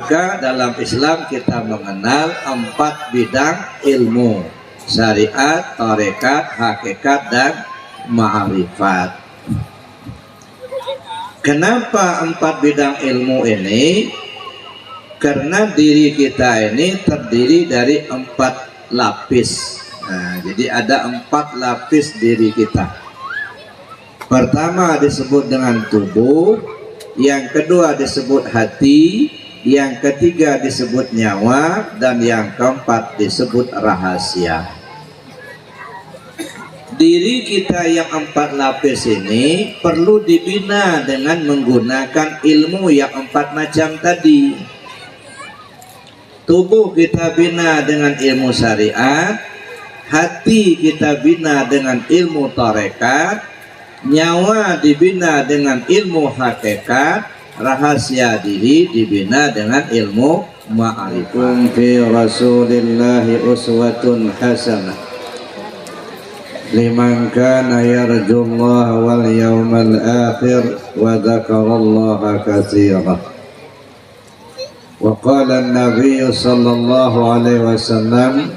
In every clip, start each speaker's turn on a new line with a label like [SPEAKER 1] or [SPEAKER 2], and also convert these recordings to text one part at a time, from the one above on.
[SPEAKER 1] Maka dalam Islam kita mengenal 4 bidang ilmu: syariat, tarekat, hakikat, dan ma'rifat. Kenapa 4 bidang ilmu ini? Karena diri kita ini terdiri dari 4 lapis. Nah, jadi ada 4 lapis diri kita. Pertama disebut dengan tubuh, yang kedua disebut hati, yang ketiga disebut nyawa, dan yang keempat disebut rahasia. Diri kita yang 4 lapis ini perlu dibina dengan menggunakan ilmu yang 4 macam tadi. Tubuh kita bina dengan ilmu syariat, hati kita bina dengan ilmu tarekat, nyawa dibina dengan ilmu hakikat, rahasia diri dibina dengan ilmu ma'rifat. Fi Rasulillahi uswatun hasanah liman kana yarjullaha wal yawmal akhir wa dzakarallaha katsiran. Wa qala an-nabiy sallallahu alaihi wasallam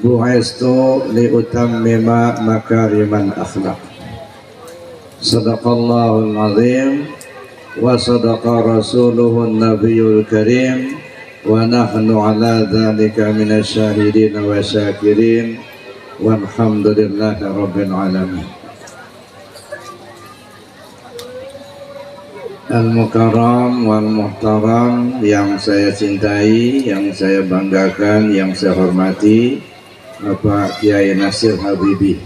[SPEAKER 1] bu'istu li utammima makarimal akhlaq. Sadaqallahul azim wa sadaqa rasuluhun nabiyul karim wa nahnu ala dhalika minasy syahidin wa syakirin walhamdulillahi rabbil alamin. Al-Mukarram wal Muhtaram, yang saya cintai, yang saya banggakan, yang saya hormati, Bapak Kiai Nasir Habibi,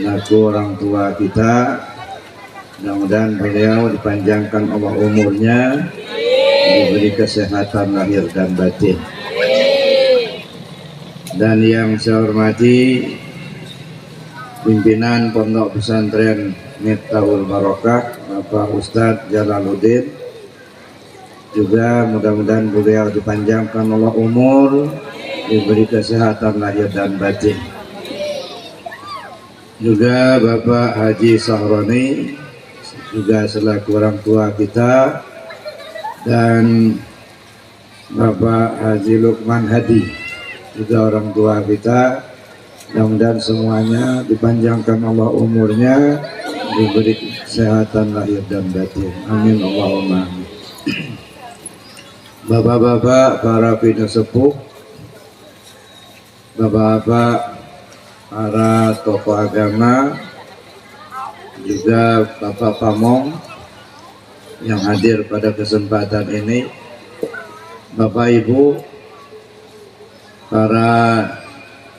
[SPEAKER 1] laku orang tua kita. Mudah-mudahan beliau dipanjangkan Allah umurnya, diberi kesehatan lahir dan batin. Dan yang saya hormati pimpinan Pondok Pesantren Miftahul Barokah, Bapak Ustadz Jalaluddin, juga mudah-mudahan beliau dipanjangkan Allah umur, diberi kesehatan lahir dan batin. Juga Bapak Haji Sahroni, juga selaku orang tua kita, dan Bapak Haji Lukman Hadi, juga orang tua kita. Mudah-mudahan semuanya dipanjangkan Allah umurnya, diberi kesehatan lahir dan batin. Amin Allahumma amin. Bapak-bapak para pimpinan sepuh, bapak-bapak para tokoh agama, juga Bapak Pamong yang hadir pada kesempatan ini, Bapak Ibu, para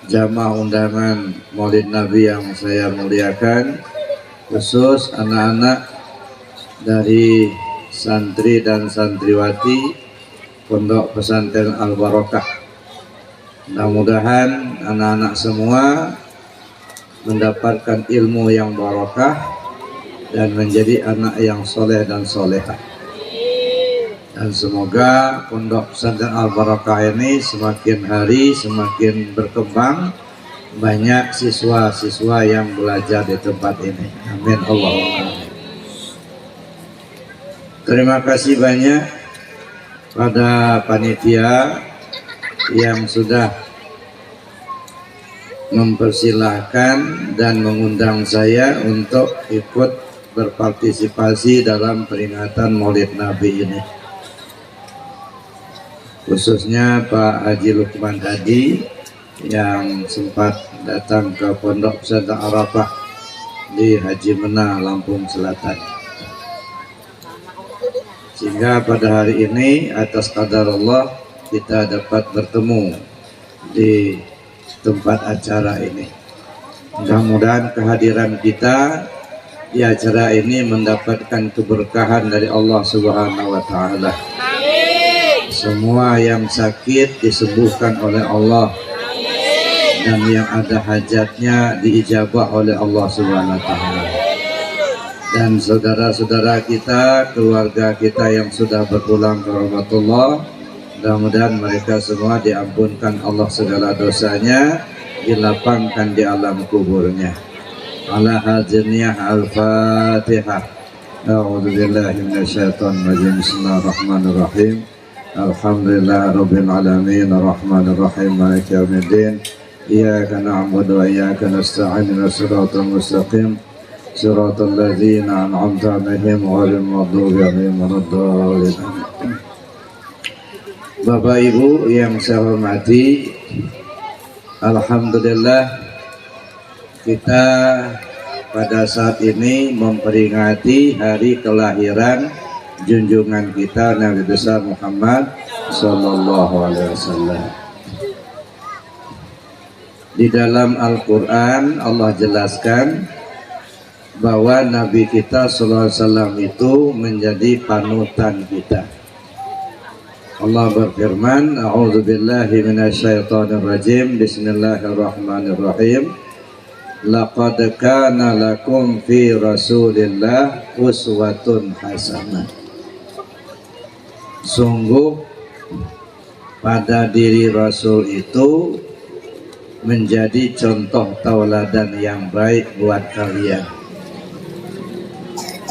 [SPEAKER 1] jamaah undangan Maulid Nabi yang saya muliakan, khusus anak-anak dari santri dan santriwati Pondok Pesantren Al-Barokah. Mudah-mudahan anak-anak semua mendapatkan ilmu yang barokah dan menjadi anak yang soleh dan solehah. Dan semoga Pondok Pesantren Al-Barokah ini semakin hari semakin berkembang, banyak siswa-siswa yang belajar di tempat ini. Amin Allahumma amin. Terima kasih banyak pada panitia yang sudah mempersilahkan dan mengundang saya untuk ikut berpartisipasi dalam peringatan Maulid Nabi ini. Khususnya Pak Haji Lukman Hadi yang sempat datang ke Pondok Pesantren Arafah di Haji Mena, Lampung Selatan. Sehingga pada hari ini atas qadar Allah kita dapat bertemu di tempat acara ini. Mudah-mudahan kehadiran kita di acara ini mendapatkan keberkahan dari Allah Subhanahu wa taala. Semua yang sakit disembuhkan oleh Allah, dan yang ada hajatnya diijabah oleh Allah Subhanahu wa taala. Dan saudara-saudara kita, keluarga kita yang sudah berpulang ke rahmatullah, mudah-mudahan mereka semua diampunkan Allah segala dosanya, dilapangkan di alam kuburnya. Ala haziniyah al-Fatihah. A'udzu billahi minasyaitonir rajim. Bismillahirrahmanirrahim. Alhamdulillahirabbil alamin arrahmanir rahim maliki yaumiddin. Iyyaka na'budu wa iyyaka nasta'in shiratal mustaqim shiratal ladzina an'amta 'alaihim ghairil maghdubi 'alaihim waladdallin. Bapak Ibu yang saya hormati, alhamdulillah kita pada saat ini memperingati hari kelahiran junjungan kita Nabi besar Muhammad sallallahu alaihi wasallam. Di dalam Al-Qur'an Allah jelaskan bahwa Nabi kita sallallahu alaihi wasallam itu menjadi panutan kita. Allah berfirman, A'udzu billahi minasyaitonir rajim. Bismillahirrahmanirrahim. Laqad kana lakum fi Rasulillah uswatun hasanah. Sungguh pada diri Rasul itu menjadi contoh tauladan yang baik buat kalian.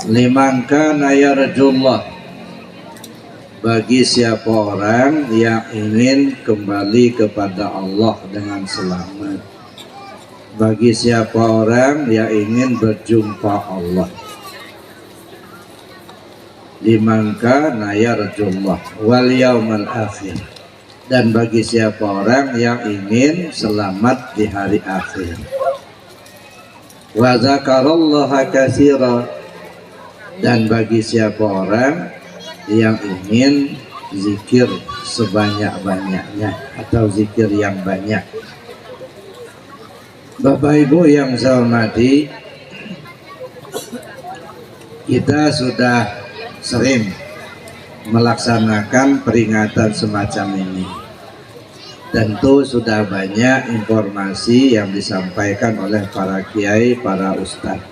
[SPEAKER 1] Liman kana yarjullah, bagi siapa orang yang ingin kembali kepada Allah dengan selamat, bagi siapa orang yang ingin berjumpa Allah. Liman kana yarjullah wal yaumal akhir, dan bagi siapa orang yang ingin selamat di hari akhir. Wa dzakarallaha katsira, dan bagi siapa orang yang ingin zikir sebanyak-banyaknya atau zikir yang banyak. Bapak Ibu yang saya hormati, kita sudah sering melaksanakan peringatan semacam ini. Tentu sudah banyak informasi yang disampaikan oleh para kiai, para ustadz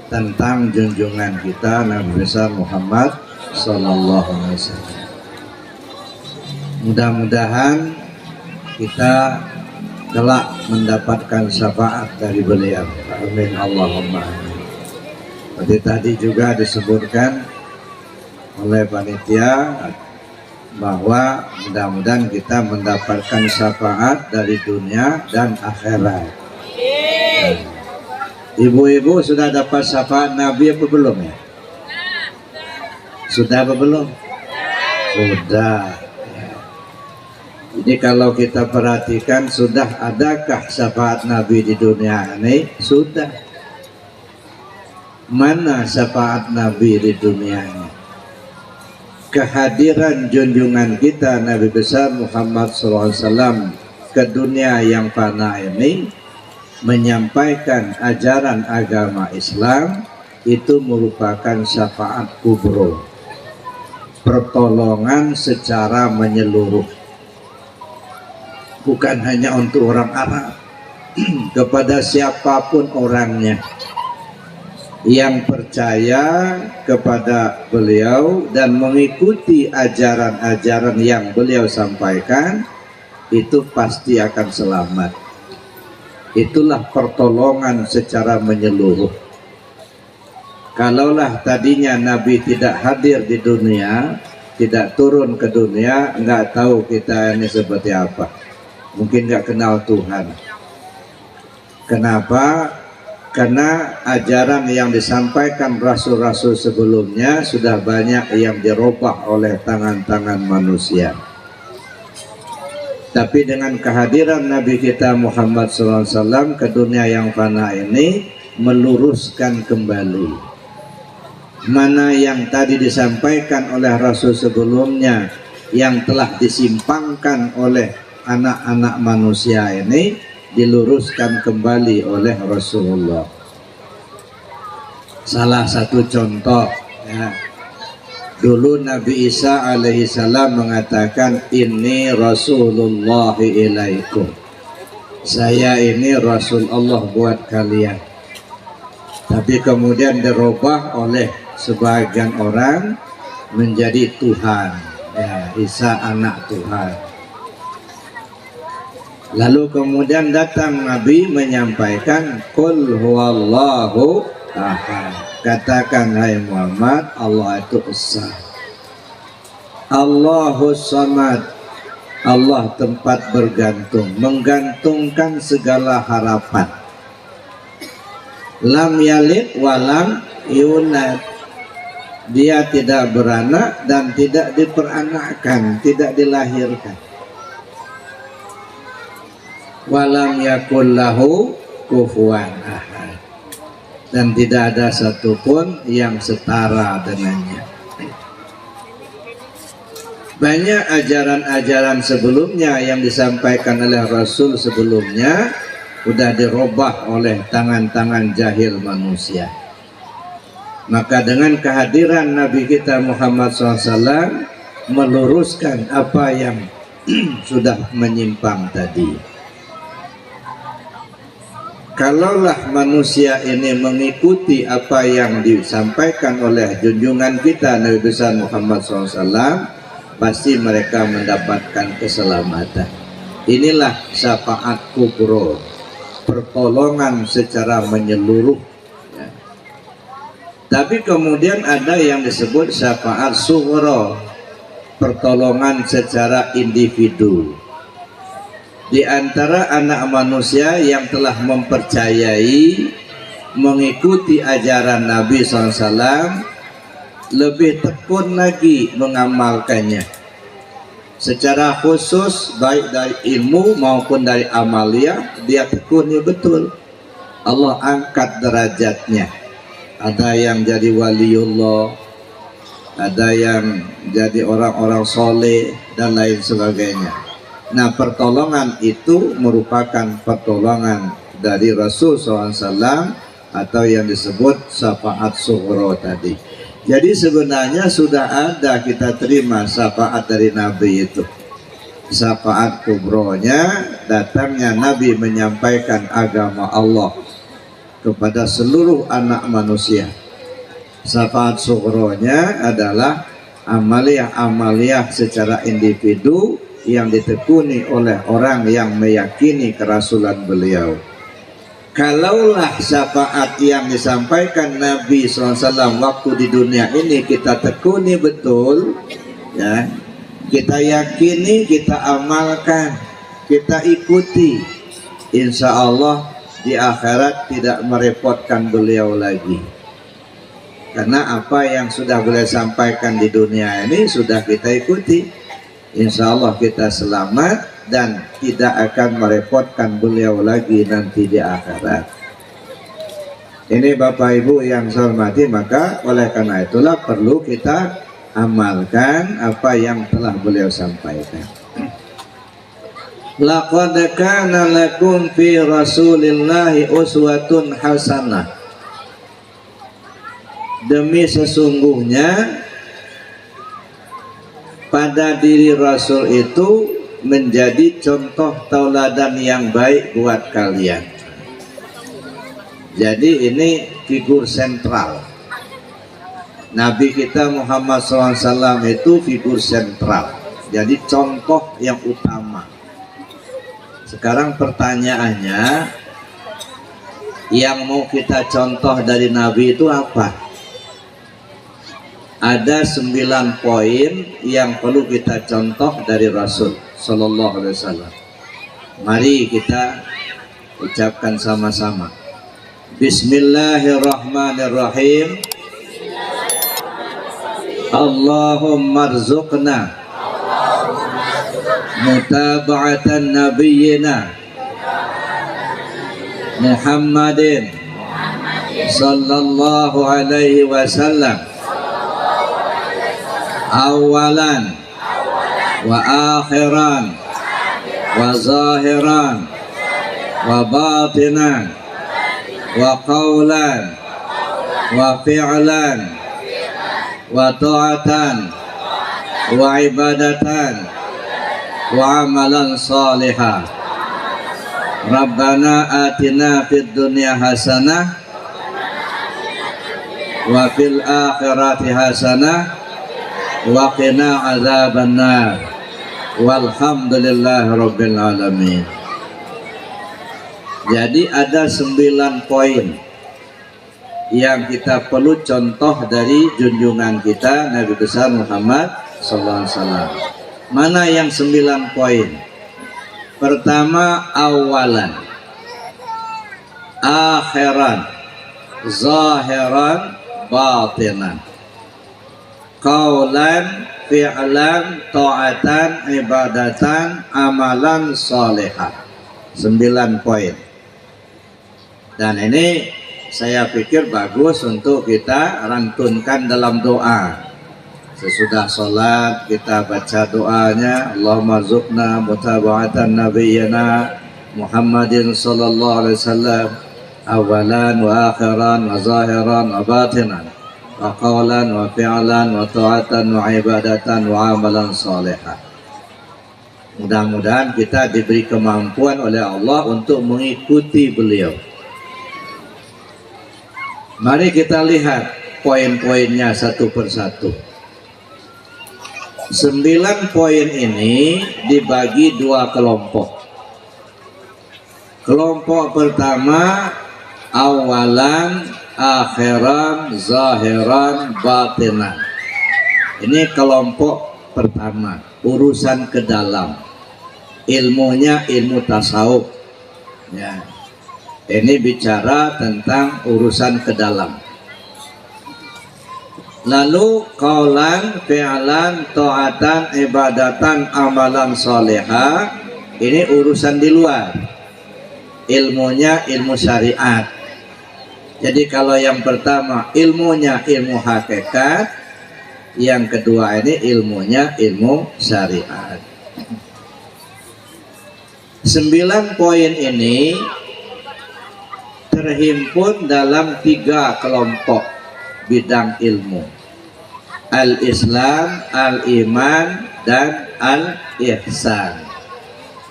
[SPEAKER 1] tentang junjungan kita Nabi besar Muhammad sallallahu alaihi wasallam. Mudah-mudahan kita kelak mendapatkan syafaat dari beliau. Amin Allahumma amin. Seperti tadi juga disebutkan oleh panitia bahwa mudah-mudahan kita mendapatkan syafaat dari dunia dan akhirat. Ibu-ibu sudah dapat syafaat Nabi apa belum ya? Sudah apa belum? Sudah. Jadi kalau kita perhatikan, sudah adakah syafaat Nabi di dunia ini? Sudah. Mana syafaat Nabi di dunia ini? Kehadiran junjungan kita Nabi besar Muhammad SAW ke dunia yang fana ini menyampaikan ajaran agama Islam, itu merupakan syafaat kubro, pertolongan secara menyeluruh, bukan hanya untuk orang Arab, kepada siapapun orangnya yang percaya kepada beliau dan mengikuti ajaran-ajaran yang beliau sampaikan, itu pasti akan selamat. Itulah pertolongan secara menyeluruh. Kalaulah tadinya Nabi tidak hadir di dunia, tidak turun ke dunia, nggak tahu kita ini seperti apa. Mungkin nggak kenal Tuhan. Kenapa? Karena ajaran yang disampaikan rasul-rasul sebelumnya sudah banyak yang dirubah oleh tangan-tangan manusia. Tapi dengan kehadiran Nabi kita Muhammad SAW ke dunia yang fana ini, meluruskan kembali mana yang tadi disampaikan oleh Rasul sebelumnya yang telah disimpangkan oleh anak-anak manusia ini, diluruskan kembali oleh Rasulullah. Salah satu contoh ya, dulu Nabi Isa alaihi salam mengatakan, ini Rasulullah ilaikum, saya ini Rasul Allah buat kalian. Tapi kemudian dirubah oleh sebagian orang menjadi Tuhan ya, Isa anak Tuhan. Lalu kemudian datang Nabi menyampaikan, Qul huwallahu ahad, Katakan hai Muhammad, Allah itu esa. Allahus Samad, Allah tempat bergantung, menggantungkan segala harapan. Lam yalid walam yulad, dia tidak beranak dan tidak diperanakkan, tidak dilahirkan. Walam yakul lahu kufuwan ahad, dan tidak ada satupun yang setara dengannya. Banyak ajaran-ajaran sebelumnya yang disampaikan oleh Rasul sebelumnya sudah dirubah oleh tangan-tangan jahil manusia. Maka dengan kehadiran Nabi kita Muhammad SAW meluruskan apa yang sudah menyimpang tadi. Kalaulah manusia ini mengikuti apa yang disampaikan oleh junjungan kita Nabi besar Muhammad SAW, pasti mereka mendapatkan keselamatan. Inilah syafaat kubro, pertolongan secara menyeluruh. Ya. Tapi kemudian ada yang disebut syafaat sughra, pertolongan secara individu. Di antara anak manusia yang telah mempercayai, mengikuti ajaran Nabi SAW, lebih tekun lagi mengamalkannya secara khusus, baik dari ilmu maupun dari amalia, dia tekuni betul. Allah angkat derajatnya. Ada yang jadi waliullah, ada yang jadi orang-orang soleh dan lain sebagainya. Nah, pertolongan itu merupakan pertolongan dari Rasul SAW atau yang disebut syafaat sughra tadi. Jadi sebenarnya sudah ada kita terima syafaat dari Nabi itu. Syafaat kubronya, datangnya Nabi menyampaikan agama Allah kepada seluruh anak manusia. Syafaat sughronya adalah amaliah-amaliah secara individu yang ditekuni oleh orang yang meyakini kerasulan beliau. Kalaulah syafaat yang disampaikan Nabi SAW waktu di dunia ini kita tekuni betul, ya, kita yakini, kita amalkan, kita ikuti, insya Allah di akhirat tidak merepotkan beliau lagi. Karena apa yang sudah beliau sampaikan di dunia ini sudah kita ikuti, insya Allah kita selamat dan tidak akan merepotkan beliau lagi nanti di akhirat. Ini Bapak Ibu yang saya hormati, maka oleh karena itulah perlu kita amalkan apa yang telah beliau sampaikan. Laqad kana lakum fi Rasulillahi uswatun hasanah. Demi sesungguhnya pada diri Rasul itu menjadi contoh tauladan yang baik buat kalian. Jadi ini figur sentral. Nabi kita Muhammad SAW itu figur sentral. Jadi contoh yang utama. Sekarang pertanyaannya, yang mau kita contoh dari Nabi itu apa? Ada 9 poin yang perlu kita contoh dari Rasul Sallallahu Alaihi Wasallam. Mari kita ucapkan sama-sama. Bismillahirrahmanirrahim. Allahumma rzuqna mutaba'atan nabiyyina Muhammadin sallallahu alaihi wasallam awalan wa akhiran wa zahiran wa batinan wa qawlan wa fi'lan wa ta'atan wa ibadatan wa amalan salihah. Rabbana atina fid dunya hasanah wa fil akhirati hasanah wa qina azabannar. Walhamdulillahi rabbil alamin. Jadi ada 9 poin yang kita perlu contoh dari junjungan kita Nabi besar Muhammad sallallahu alaihi wasallam. Mana yang 9 poin? Pertama, awalan, akhiran, zahiran, batinan, qaulan, fi'lan, ta'atan, ibadatan, amalan salihah. 9 poin. Dan ini saya pikir bagus untuk kita rantunkan dalam doa. Sesudah sholat kita baca doanya, Allahumma zukna mutaba'atan nabiyyina Muhammadin sallallahu alaihi wasallam awalan wa akhiran wa zahiran wa batinan wa qawlan wa fi'lan wa ta'atan wa ibadatan wa amalan salihah. Mudah-mudahan kita diberi kemampuan oleh Allah untuk mengikuti beliau. Mari kita lihat poin-poinnya satu persatu. 9 poin ini dibagi 2 kelompok. Kelompok pertama, awalan, akhiran, zahiran, batinan. Ini kelompok pertama, urusan ke dalam. Ilmunya ilmu tasawuf. Ya. Ini bicara tentang urusan ke dalam. Lalu qaulan, fi'lan, ta'atan, ibadatan, amalan salihah. Ini urusan di luar. Ilmunya ilmu syariat. Jadi kalau yang pertama ilmunya ilmu hakikat, yang kedua ini ilmunya ilmu syariat. 9 poin ini terhimpun dalam 3 kelompok bidang ilmu: al-Islam, al-Iman, dan al-Ihsan.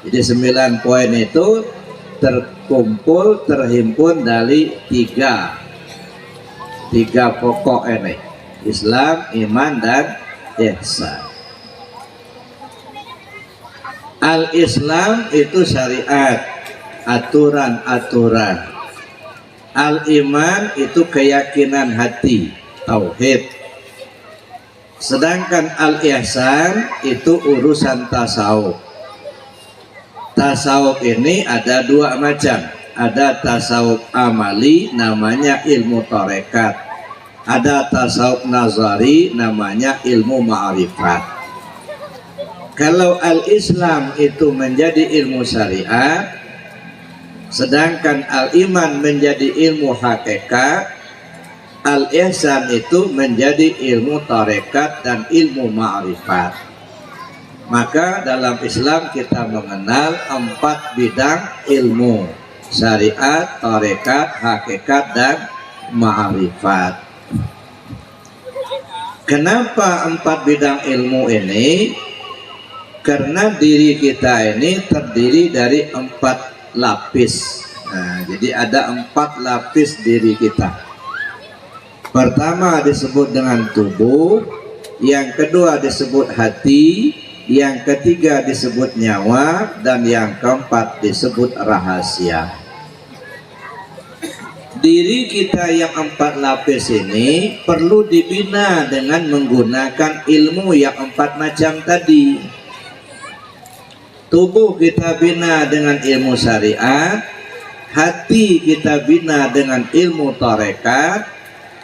[SPEAKER 1] Jadi 9 poin itu terhimpun dari 3 pokok ini: Islam, iman, dan ihsan. Al-Islam itu syariat, aturan-aturan. Al-iman itu keyakinan hati, tauhid. Sedangkan al-ihsan itu urusan tasawuf. Tasawuf ini ada 2 macam. Ada tasawuf amali, namanya ilmu tarekat. Ada tasawuf nazari, namanya ilmu ma'rifat. Kalau al-Islam itu menjadi ilmu syariat, sedangkan al-iman menjadi ilmu hakikat, al-ihsan itu menjadi ilmu tarekat dan ilmu ma'rifat. Maka dalam Islam kita mengenal 4 bidang ilmu: syariat, tarekat, hakikat, dan ma'rifat. Kenapa 4 bidang ilmu ini? Karena diri kita ini terdiri dari 4 lapis. Nah, jadi ada 4 lapis diri kita. Pertama disebut dengan tubuh, yang kedua disebut hati, yang ketiga disebut nyawa, dan yang keempat disebut rahasia. Diri kita yang 4 lapis ini perlu dibina dengan menggunakan ilmu yang 4 macam tadi. Tubuh kita bina dengan ilmu syariat, hati kita bina dengan ilmu tarekat,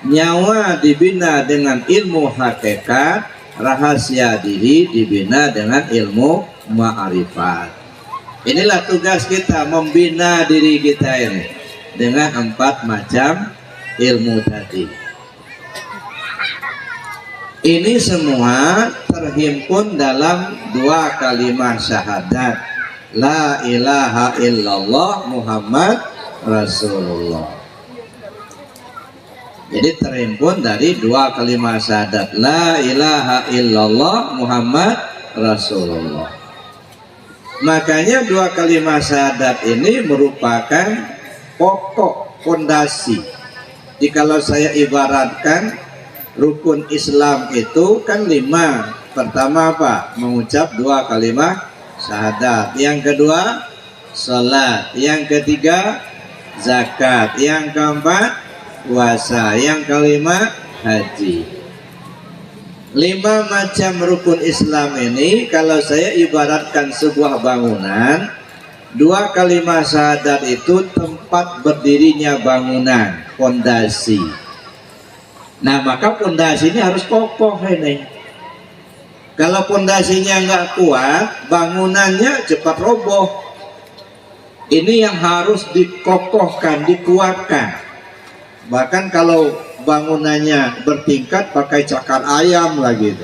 [SPEAKER 1] nyawa dibina dengan ilmu hakikat, rahasia diri dibina dengan ilmu ma'rifat. Inilah tugas kita, membina diri kita ini dengan 4 macam ilmu tadi. Ini semua terhimpun dalam 2 kalimat syahadat, la ilaha illallah Muhammad Rasulullah. Jadi terhimpun dari 2 kalimat syahadat, la ilaha illallah Muhammad Rasulullah. Makanya 2 kalimat syahadat ini merupakan pokok fondasi. Jadi kalau saya ibaratkan, rukun Islam itu kan 5. Pertama apa? Mengucap 2 kalimat syahadat. Yang kedua, salat. Yang ketiga, zakat. Yang keempat, puasa. Yang kelima, haji. 5 macam rukun Islam ini kalau saya ibaratkan sebuah bangunan, 2 kalimat syahadat itu tempat berdirinya bangunan, fondasi. Nah, maka fondasi ini harus kokoh ini. Kalau fondasinya nggak kuat, bangunannya cepat roboh. Ini yang harus dikokohkan, dikuatkan. Bahkan kalau bangunannya bertingkat pakai cakar ayam lagi.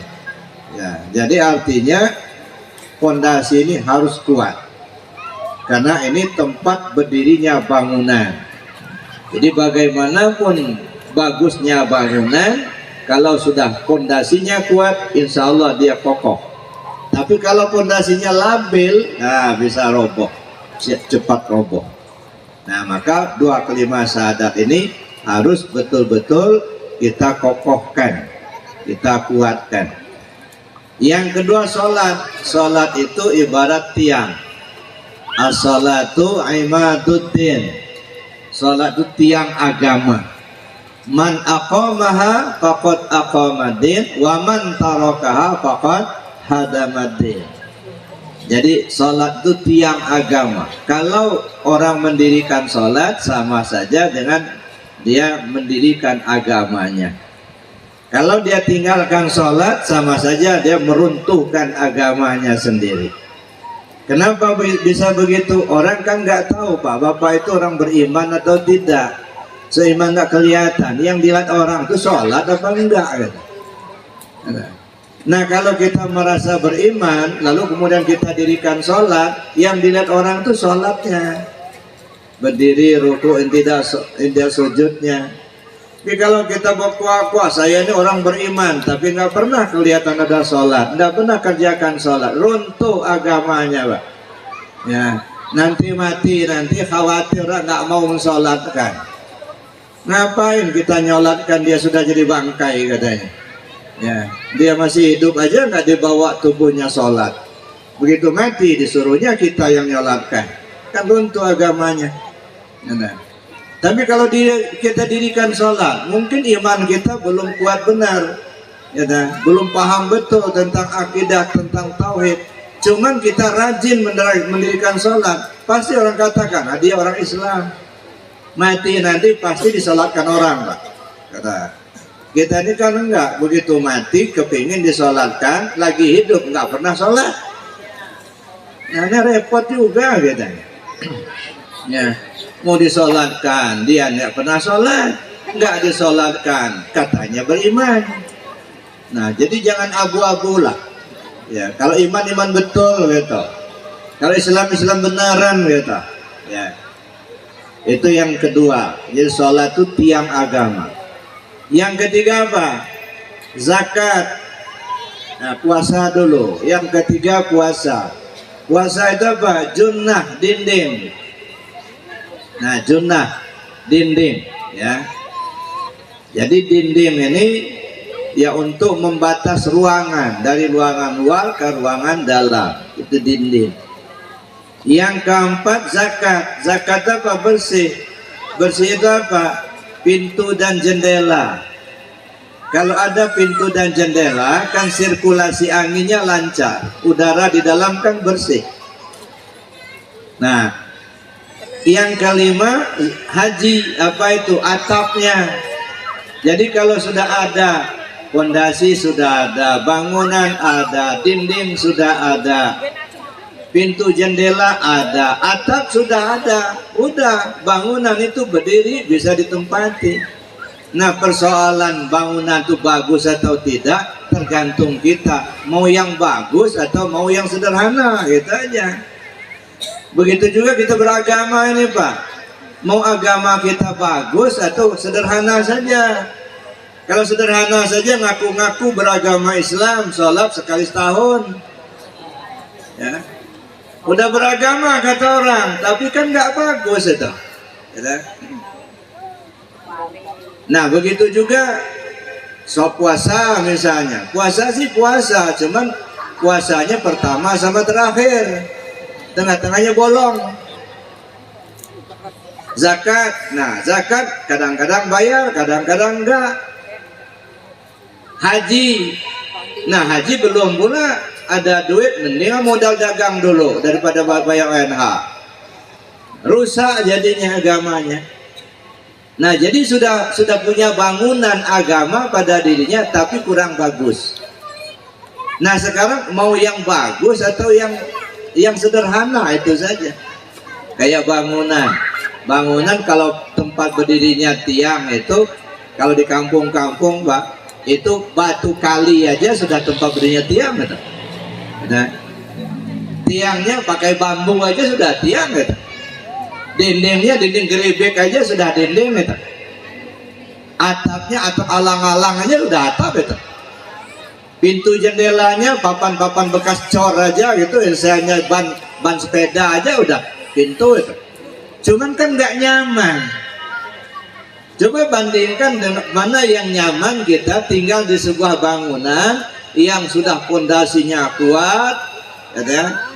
[SPEAKER 1] Ya, jadi artinya fondasi ini harus kuat. Karena ini tempat berdirinya bangunan. Jadi bagaimanapun bagusnya bangunan, kalau sudah fondasinya kuat, insya Allah dia kokoh. Tapi kalau fondasinya labil, nah bisa roboh, cepat roboh. Nah, maka 2 kalimat syahadat ini harus betul-betul kita kokohkan, kita kuatkan. Yang kedua, sholat. Sholat itu ibarat tiang. As-sholatu imaduddin. Sholat itu tiang agama. Man aqamaha faqad aqamaddin wa man tarakaha faqad hadamaddin. Jadi sholat itu tiang agama. Kalau orang mendirikan sholat, sama saja dengan dia mendirikan agamanya. Kalau dia tinggalkan sholat, sama saja dia meruntuhkan agamanya sendiri. Kenapa bisa begitu? Orang kan nggak tahu, Pak, Bapak itu orang beriman atau tidak. Seiman nggak kelihatan. Yang dilihat orang itu sholat apa enggak gitu. Nah, kalau kita merasa beriman lalu kemudian kita dirikan sholat, yang dilihat orang itu sholatnya, berdiri, ruku, tidak sujudnya. Tapi kalau kita berkuah-kuah, saya ini orang beriman tapi nggak pernah kelihatan ada sholat, nggak pernah kerjakan sholat, runtuh agamanya, Pak. Ya, nanti mati, nanti khawatir nggak mau mensolatkan. Ngapain kita nyolatkan, dia sudah jadi bangkai katanya. Ya, dia masih hidup aja nggak dibawa tubuhnya sholat. Begitu mati disuruhnya kita yang nyolatkan, kan runtuh agamanya. Nah, tapi kalau kita dirikan sholat, mungkin iman kita belum kuat benar, ya, belum paham betul tentang akidah, tentang tauhid. Cuman kita rajin mendirikan sholat, pasti orang katakan, dia orang Islam. Mati nanti pasti disolatkan orang, Pak. Kata kita ini kan enggak, begitu mati kepingin disolatkan, lagi hidup enggak pernah sholat. Nah, ini repot juga katanya. Ya, mau disolatkan, dia enggak pernah sholat, enggak disolatkan, katanya beriman. Nah, jadi jangan abu-abu lah. Ya, kalau iman betul gitu. Kalau Islam benaran gitu. Ya. Itu yang kedua. Jadi sholat itu tiang agama. Yang ketiga apa? Zakat. Nah, puasa dulu. Yang ketiga puasa. Puasa itu apa? Junnah, dinding. Nah, junnah, dinding, ya. Jadi dinding ini ya untuk membatas ruangan, dari ruangan luar ke ruangan dalam. Itu dinding. Yang keempat, zakat. Zakat apa? Bersih. Bersih itu apa? Pintu dan jendela. Kalau ada pintu dan jendela, kan sirkulasi anginnya lancar, udara di dalam kan bersih. Nah, yang kelima, haji. Apa itu? Atapnya. Jadi kalau sudah ada fondasi, sudah ada bangunan, ada dinding, sudah ada pintu jendela, ada atap, sudah ada, udah bangunan itu berdiri bisa ditempati. Nah, persoalan bangunan itu bagus atau tidak tergantung kita, mau yang bagus atau mau yang sederhana, gitu aja. Begitu juga kita beragama ini, Pak, mau agama kita bagus atau sederhana saja. Kalau sederhana saja, ngaku-ngaku beragama Islam, sholat sekali setahun, ya, udah beragama kata orang, tapi kan nggak bagus itu. Nah, begitu juga puasa misalnya. Puasa sih puasa, cuman puasanya pertama sama terakhir, tengah-tengahnya bolong. Zakat, nah zakat kadang-kadang bayar, kadang-kadang enggak. Haji, nah haji belum pula ada duit, mending modal dagang dulu daripada bayar ONH. Rusak jadinya agamanya. Nah jadi sudah punya bangunan agama pada dirinya tapi kurang bagus. Nah sekarang mau yang bagus atau yang sederhana itu saja. Kayak bangunan kalau tempat berdirinya tiang itu, kalau di kampung-kampung Pak, itu batu kali aja sudah tempat berdirinya tiang gitu. Nah, tiangnya pakai bambu aja sudah tiang gitu. Dindingnya dinding gerobak aja sudah dinding gitu. Atapnya atap alang-alang aja udah atap gitu. Pintu jendelanya papan-papan bekas cor aja gitu, misalnya ban sepeda aja udah pintu itu. Cuman kan nggak nyaman. Coba bandingkan dengan mana yang nyaman kita tinggal di sebuah bangunan yang sudah fondasinya kuat, ya,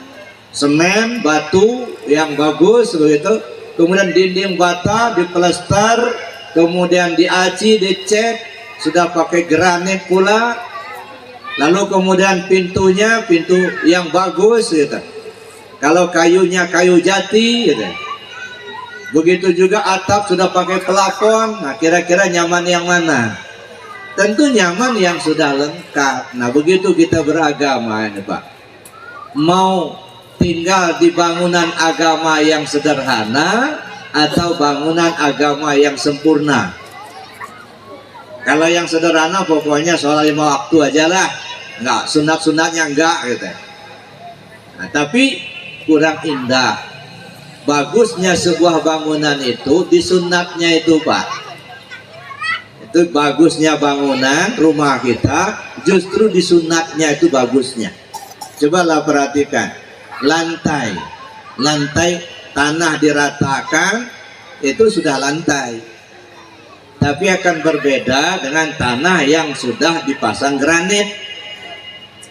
[SPEAKER 1] semen, batu yang bagus begitu, kemudian dinding bata diplester, kemudian diaci, dicat, sudah pakai granit pula, lalu kemudian pintunya pintu yang bagus gitu. Kalau kayunya kayu jati gitu. Begitu juga atap sudah pakai pelafon. Nah kira-kira nyaman yang mana? Tentu nyaman yang sudah lengkap. Nah begitu kita beragama ini Pak, mau tinggal di bangunan agama yang sederhana atau bangunan agama yang sempurna. Kalau yang sederhana pokoknya sholat 5 waktu aja lah, nggak sunat-sunatnya enggak gitu. Nah tapi kurang indah. Bagusnya sebuah bangunan itu di sunatnya itu Pak. Itu bagusnya bangunan rumah kita justru di sunatnya itu bagusnya. Cobalah perhatikan, lantai tanah diratakan itu sudah lantai, tapi akan berbeda dengan tanah yang sudah dipasang granit.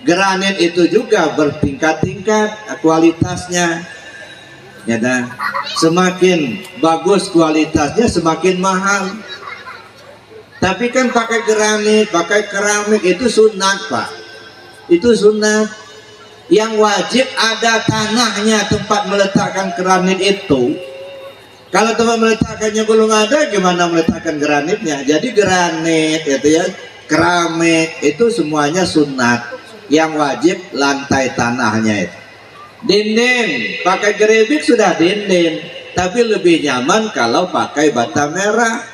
[SPEAKER 1] Granit itu juga bertingkat-tingkat kualitasnya. Ya dah, semakin bagus kualitasnya semakin mahal. Tapi kan pakai granit, pakai keramik itu sunat Pak. Itu sunat. Yang wajib ada tanahnya tempat meletakkan granit itu. Kalau tempat meletakkannya belum ada, gimana meletakkan granitnya? Jadi granit itu ya, keramik itu semuanya sunat. Yang wajib lantai tanahnya itu. Dinding pakai gerobak sudah dinding, tapi lebih nyaman kalau pakai bata merah.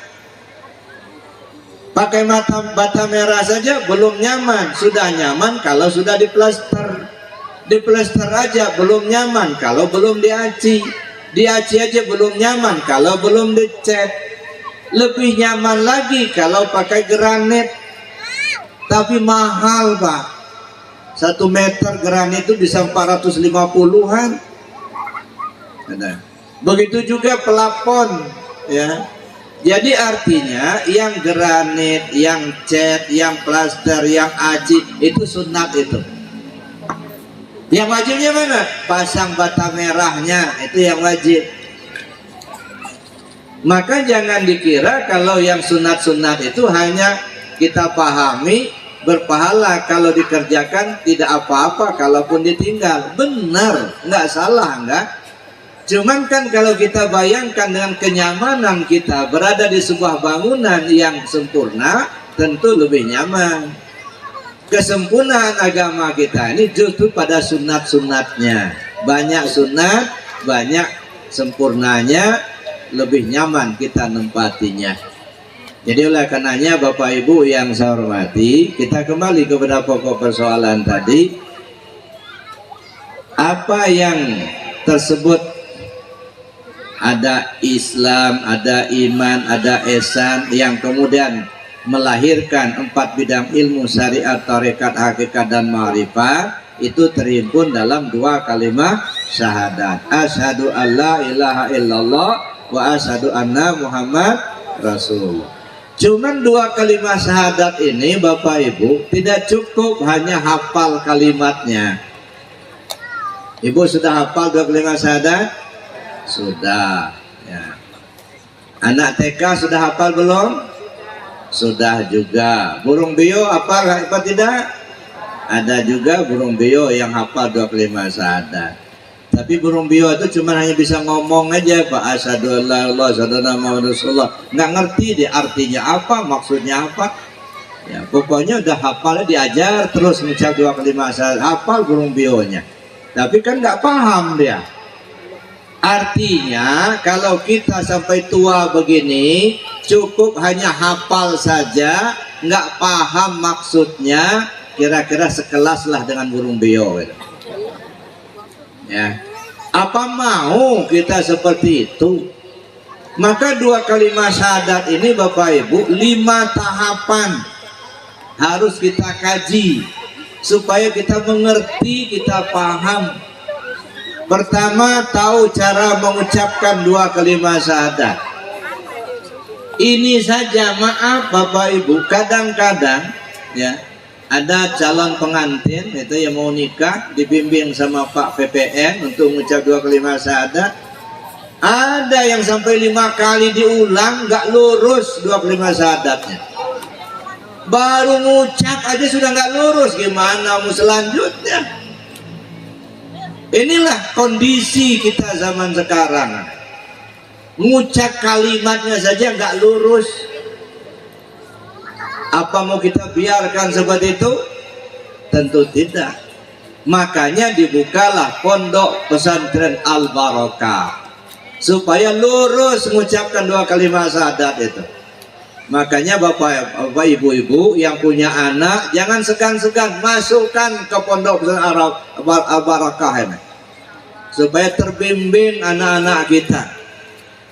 [SPEAKER 1] Pakai bata merah saja belum nyaman, sudah nyaman kalau sudah diplester. Diplester aja belum nyaman kalau belum diaci. Diaci aja belum nyaman kalau belum dicat. Lebih nyaman lagi kalau pakai granit, tapi mahal Pak. 1 meter granit itu bisa 450-an. Begitu juga pelafon ya. Jadi artinya yang granit, yang cat, yang plaster, yang aci itu sunat itu. Yang wajibnya mana? Pasang bata merahnya, itu yang wajib. Maka jangan dikira kalau yang sunat-sunat itu hanya kita pahami berpahala kalau dikerjakan, tidak apa-apa kalaupun ditinggal. Benar, nggak salah, nggak. Cuman kan kalau kita bayangkan dengan kenyamanan kita berada di sebuah bangunan yang sempurna, tentu lebih nyaman. Kesempurnaan agama kita ini justru pada sunat-sunatnya. Banyak sunat, banyak sempurnanya, lebih nyaman kita nempatinya. Jadi oleh karenanya Bapak Ibu yang saya hormati, kita kembali kepada pokok persoalan tadi. Apa yang tersebut, ada Islam, ada iman, ada ihsan, yang kemudian melahirkan 4 bidang ilmu syariat, tarekat, hakikat, dan ma'rifat, itu terhimpun dalam 2 kalimat syahadat. Asyhadu alla ilaha illallah wa asyhadu anna Muhammad Rasulullah. Cuman 2 kalimat syahadat ini Bapak Ibu tidak cukup hanya hafal kalimatnya. Ibu sudah hafal 2 kalimat syahadat? Sudah ya. Anak TK sudah hafal belum? Sudah juga. Burung beo hafal apa tidak? Ada juga burung beo yang hafal 2 kalimat syahadat. Tapi burung beo itu cuma hanya bisa ngomong aja, Pak, asyhadu an la ilaha illallah, asyhadu anna muhammadar rasulullah. Nggak ngerti deh artinya apa, maksudnya apa. Ya, pokoknya udah hafalnya diajar terus mengucap 2 kalimat syahadat, hafal burung beonya. Tapi kan nggak paham dia. Artinya kalau kita sampai tua begini cukup hanya hafal saja, nggak paham maksudnya, kira-kira sekelas lah dengan burung beo gitu. Ya, apa mau kita seperti itu? Maka 2 kalimat syahadat ini Bapak Ibu 5 tahapan harus kita kaji supaya kita mengerti, kita paham. Pertama, tahu cara mengucapkan 2 kalimat syahadat. Ini saja, maaf Bapak Ibu, kadang-kadang ya ada calon pengantin itu yang mau nikah dibimbing sama Pak PPN untuk mengucap 2 kalimat syahadat. Ada yang sampai 5 kali diulang nggak lurus 2 kalimat syahadatnya. Baru ngucap aja sudah nggak lurus, gimana mau selanjutnya? Inilah kondisi kita zaman sekarang. Ngucap kalimatnya saja nggak lurus. Apa mau kita biarkan seperti itu? Tentu tidak. Makanya dibukalah pondok pesantren Al Barokah supaya lurus mengucapkan 2 kalimat syahadat itu. Makanya bapak ibu-ibu yang punya anak jangan segan-segan masukkan ke pondok pesantren Al Barokah ini supaya terbimbing anak-anak kita.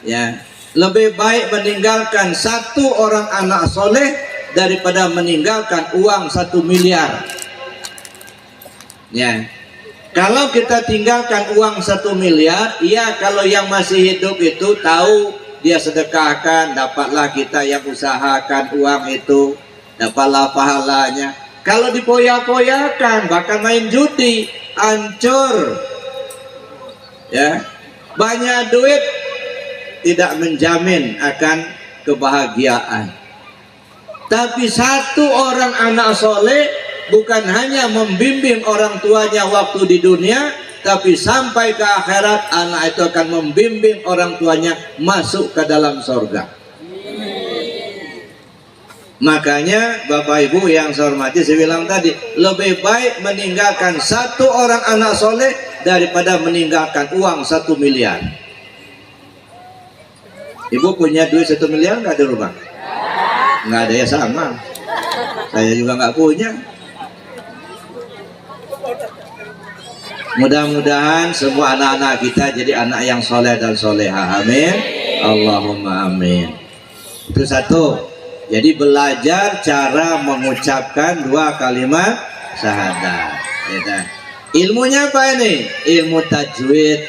[SPEAKER 1] Ya, lebih baik meninggalkan 1 orang anak soleh daripada meninggalkan uang 1 miliar. Ya, kalau kita tinggalkan uang 1 miliar, ya kalau yang masih hidup itu tahu dia sedekahkan, dapatlah kita yang usahakan uang itu, dapatlah pahalanya. Kalau dipoya-poyakan, bahkan main judi, hancur. Ya, banyak duit tidak menjamin akan kebahagiaan. Tapi 1 orang anak soleh bukan hanya membimbing orang tuanya waktu di dunia, tapi sampai ke akhirat anak itu akan membimbing orang tuanya masuk ke dalam surga. Makanya Bapak Ibu yang saya hormati, saya bilang tadi, lebih baik meninggalkan 1 orang anak soleh daripada meninggalkan uang 1 miliar. Ibu punya duit 1 miliar nggak di rumah? Nggak ada, ya sama. Saya juga nggak punya. Mudah-mudahan semua anak-anak kita jadi anak yang soleh dan soleha. Amin. Allahumma amin. Itu 1. Jadi belajar cara mengucapkan 2 kalimat syahadat. Ya, ilmunya apa ini? Ilmu tajwid.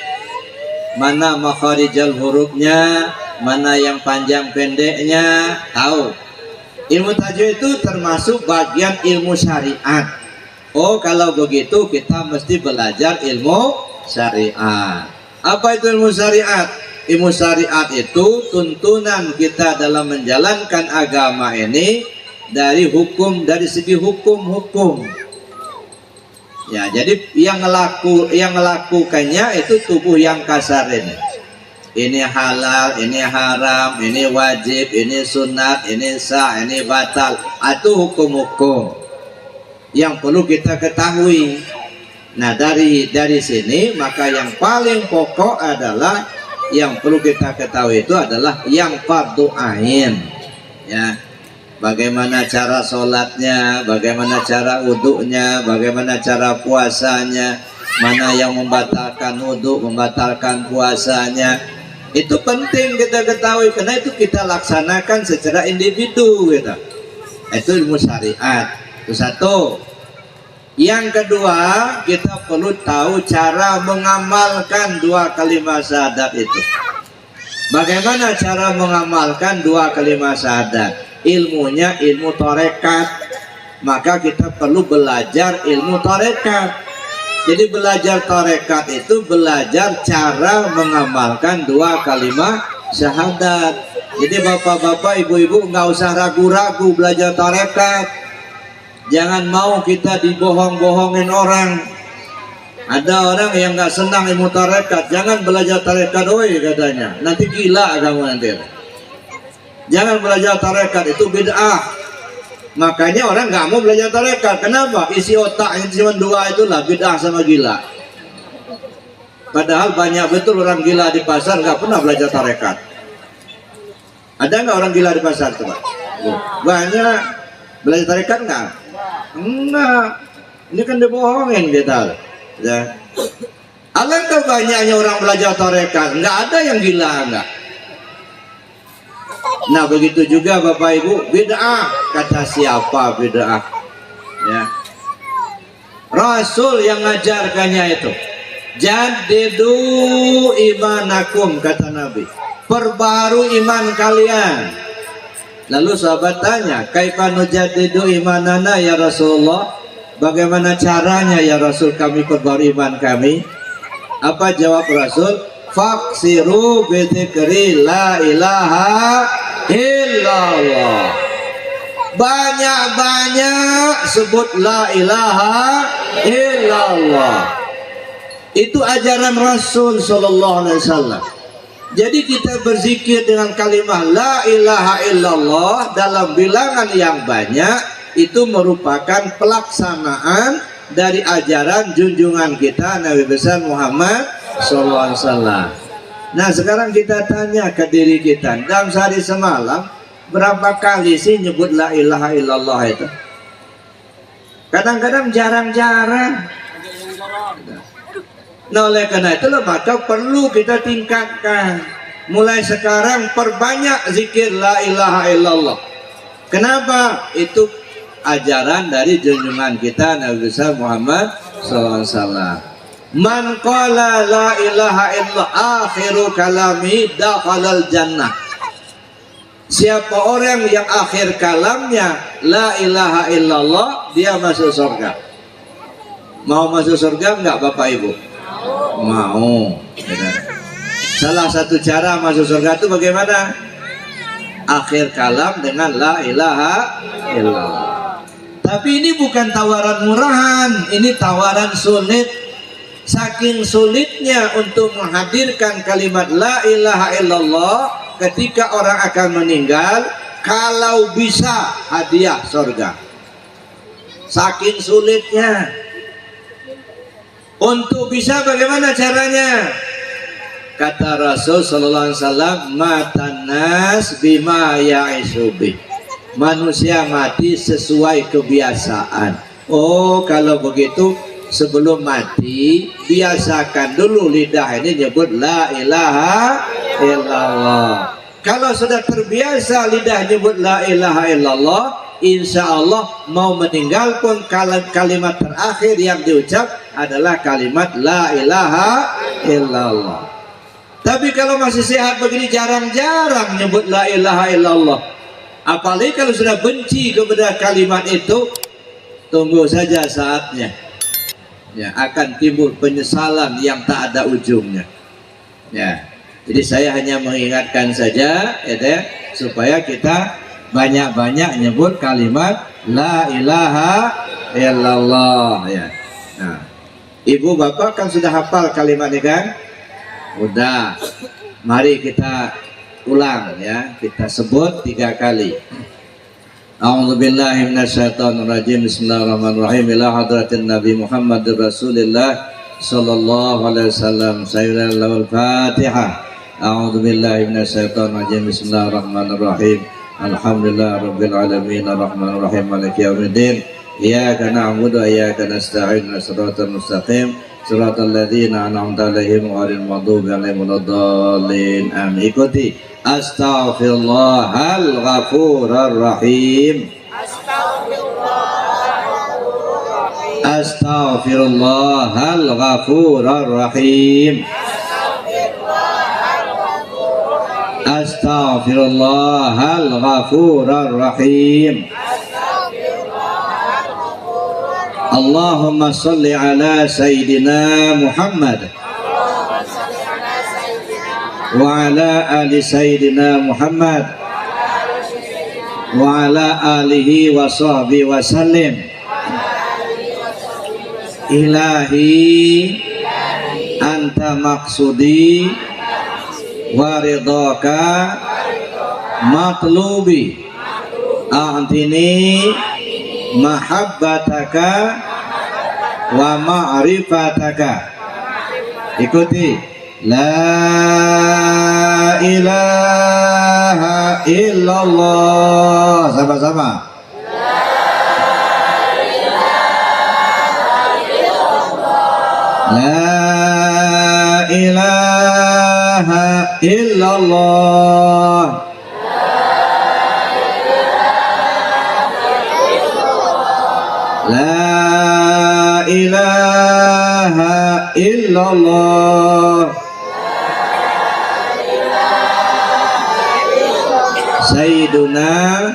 [SPEAKER 1] Mana makharijal hurufnya, mana yang panjang pendeknya, tahu. Ilmu tajwid itu termasuk bagian ilmu syariat. Oh, kalau begitu kita mesti belajar ilmu syariat. Apa itu ilmu syariat? Ilmu syariat itu tuntunan kita dalam menjalankan agama ini dari segi hukum-hukum. Ya, jadi yang melakukannya itu tubuh yang kasar ini. Ini halal, ini haram, ini wajib, ini sunat, ini sah, ini batal. Itu hukum-hukum yang perlu kita ketahui. Nah, dari sini maka yang paling pokok adalah yang perlu kita ketahui itu adalah yang fardu ain. Ya, bagaimana cara sholatnya, bagaimana cara wudhunya, bagaimana cara puasanya, mana yang membatalkan wudhu, membatalkan puasanya. Itu penting kita ketahui, karena itu kita laksanakan secara individu gitu. Itu ilmu syariat. Itu 1. Yang kedua, kita perlu tahu cara mengamalkan 2 kalimat syahadat itu. Bagaimana cara mengamalkan 2 kalimat syahadat? Ilmunya ilmu tarekat. Maka kita perlu belajar ilmu tarekat. Jadi belajar tarekat itu belajar cara mengamalkan 2 kalimat syahadat. Jadi bapak-bapak, ibu-ibu nggak usah ragu-ragu belajar tarekat. Jangan mau kita dibohong-bohongin orang. Ada orang yang nggak senang ilmu tarekat, jangan belajar tarekat, oi katanya, nanti gila kamu nanti. Jangan belajar tarekat, itu bid'ah. Makanya orang nggak mau belajar tarekat. Kenapa? Isi otaknya cuma dua, itulah bid'ah sama gila. Padahal banyak betul orang gila di pasar nggak pernah belajar tarekat. Ada nggak orang gila di pasar coba? Banyak. Belajar tarekat nggak? Enggak. Ini kan dibohongin kita. Ya. Alangkah banyaknya orang belajar tarekat, nggak ada yang gila enggak. Nah begitu juga Bapak Ibu, bid'ah. Kata siapa bid'ah? Ya. Rasul yang ngajarkannya itu. Jadidu imanakum, kata Nabi. Perbaru iman kalian. Lalu sahabat tanya, kaifa nujaddidu imanana ya Rasulullah? Bagaimana caranya ya Rasul kami perbaru iman kami? Apa jawab Rasul? Faksiru bidzikri la ilaha illallah. Banyak-banyak sebut la ilaha illallah. Itu ajaran Rasul sallallahu alaihi wasallam. Jadi kita berzikir dengan kalimat la ilaha illallah dalam bilangan yang banyak, itu merupakan pelaksanaan dari ajaran junjungan kita Nabi besar Muhammad SAW. Nah sekarang kita tanya ke diri kita, dalam sehari semalam berapa kali sih nyebut la ilaha illallah itu? Kadang-kadang jarang-jarang. Nah oleh karena itu maka perlu kita tingkatkan. Mulai sekarang perbanyak zikir la ilaha illallah. Kenapa? Itu ajaran dari junjungan kita Nabi besar Muhammad SAW. Man qala la ilaha illallah akhiru kalami dakhalal jannah. Siapa orang yang akhir kalamnya la ilaha illallah, dia masuk surga. Mau masuk surga enggak Bapak Ibu? Mau. Salah satu cara masuk surga itu bagaimana? Akhir kalam dengan la ilaha illallah. Tapi ini bukan tawaran murahan, ini tawaran sulit. Saking sulitnya untuk menghadirkan kalimat la ilaha illallah ketika orang akan meninggal, kalau bisa hadiah surga. Saking sulitnya. Untuk bisa bagaimana caranya? Kata Rasul sallallahu alaihi wasallam, matan nas bima ya'isubi. Manusia mati sesuai kebiasaan. Oh kalau begitu sebelum mati biasakan dulu lidah ini nyebut la ilaha illallah. Kalau sudah terbiasa lidah nyebut la ilaha illallah, insya Allah mau meninggal pun kalimat terakhir yang diucap adalah kalimat la ilaha illallah. Tapi kalau masih sehat begini jarang-jarang nyebut la ilaha illallah. Apalagi kalau sudah benci kepada kalimat itu, tunggu saja saatnya. Ya, akan timbul penyesalan yang tak ada ujungnya. Ya, jadi saya hanya mengingatkan saja, ya, supaya kita banyak-banyak nyebut kalimat la ilaha illallah. Ya. Nah, ibu bapak kan sudah hafal kalimat ini kan? Udah. Mari kita ulang ya, kita sebut 3 kali. A'udzubillahi minasyaitonirrajim. Bismillahirrahmanirrahim. Ila hadratin Nabi Muhammad Rasulillah sallallahu alaihi wasallam. Sayyidul Fatihah. A'udzubillahi minasyaitonirrajim. Bismillahirrahmanirrahim. Alhamdulillahirabbil alamin arrahmanirrahim maliki yaumiddin. Iyyaka na'budu wa iyyaka nasta'in. Shiratal mustaqim. Shiratal ladzina an'amta 'alaihim ghairil maghdubi 'alaihim waladdallin. Amin. Ikuti. Astaghfirullahal ghafurur rahim. Astaghfirullahal ghafurur rahim. Astaghfirullahal ghafurur rahim. Allahumma salli ala Sayyidina Muhammad wa ala ali sayyidina Muhammad wa ala alihi wa sahbihi wa sallim. Ilahi anta maksudi wa ridhaka matlubi a'tini mahabbataka wa ma'rifataka. Ikuti. La ilaha illallah. Sama-sama. La ilaha illallah. La ilaha illallah. Sayyiduna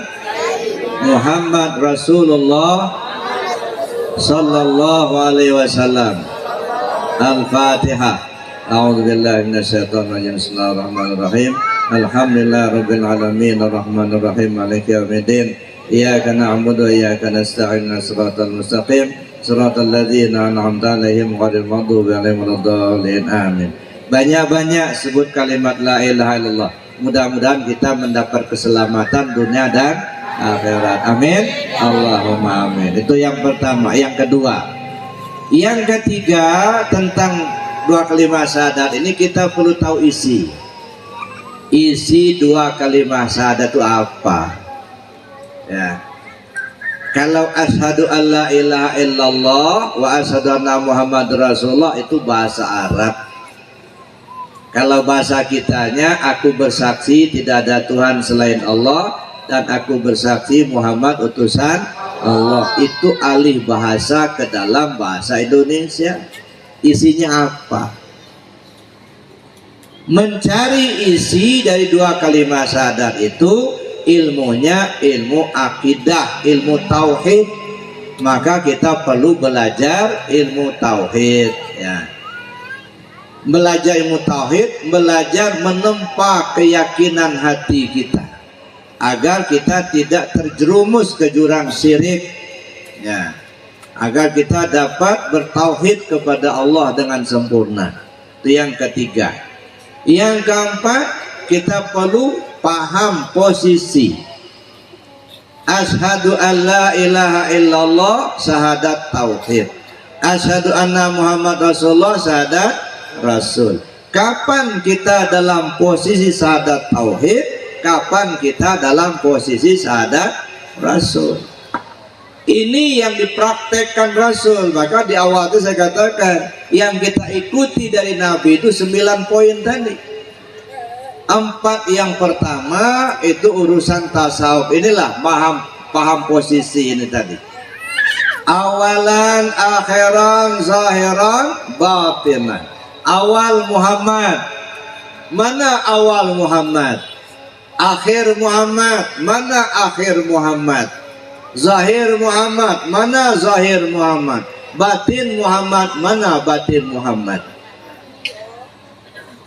[SPEAKER 1] Muhammad Rasulullah sallallahu alaihi wasallam. Al-Fatihah. A'udzu billahi minasyaitonir rajim. Bismillahirrahmanirrahim. Alhamdulillahirabbil alamin arrahmanir rahim maliki yaumiddin. Iyyaka na'budu wa iyyaka nasta'in. Shiratal mustaqim shiratal ladzina an'amta 'alaihim ghairil maghdubi 'alaihim waladdallin. Amin. Banyak-banyak sebut kalimat la ilaha illallah. Mudah-mudahan kita mendapat keselamatan dunia dan akhirat. Amin. Allahumma amin. Itu yang pertama. Yang kedua, yang ketiga, tentang dua kalimat syahadat ini kita perlu tahu isi dua kalimat syahadat itu apa ya. Kalau asyhadu alla ilaha illallah wa asyhadu anna muhammadar rasulullah itu bahasa Arab. Kalau bahasa kitanya, aku bersaksi tidak ada Tuhan selain Allah dan aku bersaksi Muhammad utusan Allah. Itu alih bahasa ke dalam bahasa Indonesia. Isinya apa? Mencari isi dari dua kalimat syahadat itu ilmunya ilmu akidah, ilmu tauhid. Maka kita perlu belajar ilmu tauhid ya. Belajar ilmu tauhid, belajar menempa keyakinan hati kita agar kita tidak terjerumus ke jurang syirik ya, agar kita dapat bertauhid kepada Allah dengan sempurna. Itu yang ketiga. Yang keempat, kita perlu paham posisi. Asyhadu an la ilaha illallah, syahadat tauhid. Asyhadu anna Muhammad Rasulullah, syahadat Rasul. Kapan kita dalam posisi syahadat tauhid, kapan kita dalam posisi syahadat Rasul. Ini yang dipraktekkan Rasul. Maka di awal itu saya katakan, yang kita ikuti dari Nabi itu 9 poin tadi. 4 yang pertama itu urusan tasawuf. Inilah paham posisi ini tadi. Awalan, akhiran, zahiran, batinan. Awal Muhammad, mana awal Muhammad? Akhir Muhammad, mana akhir Muhammad? Zahir Muhammad, mana zahir Muhammad? Batin Muhammad, mana batin Muhammad?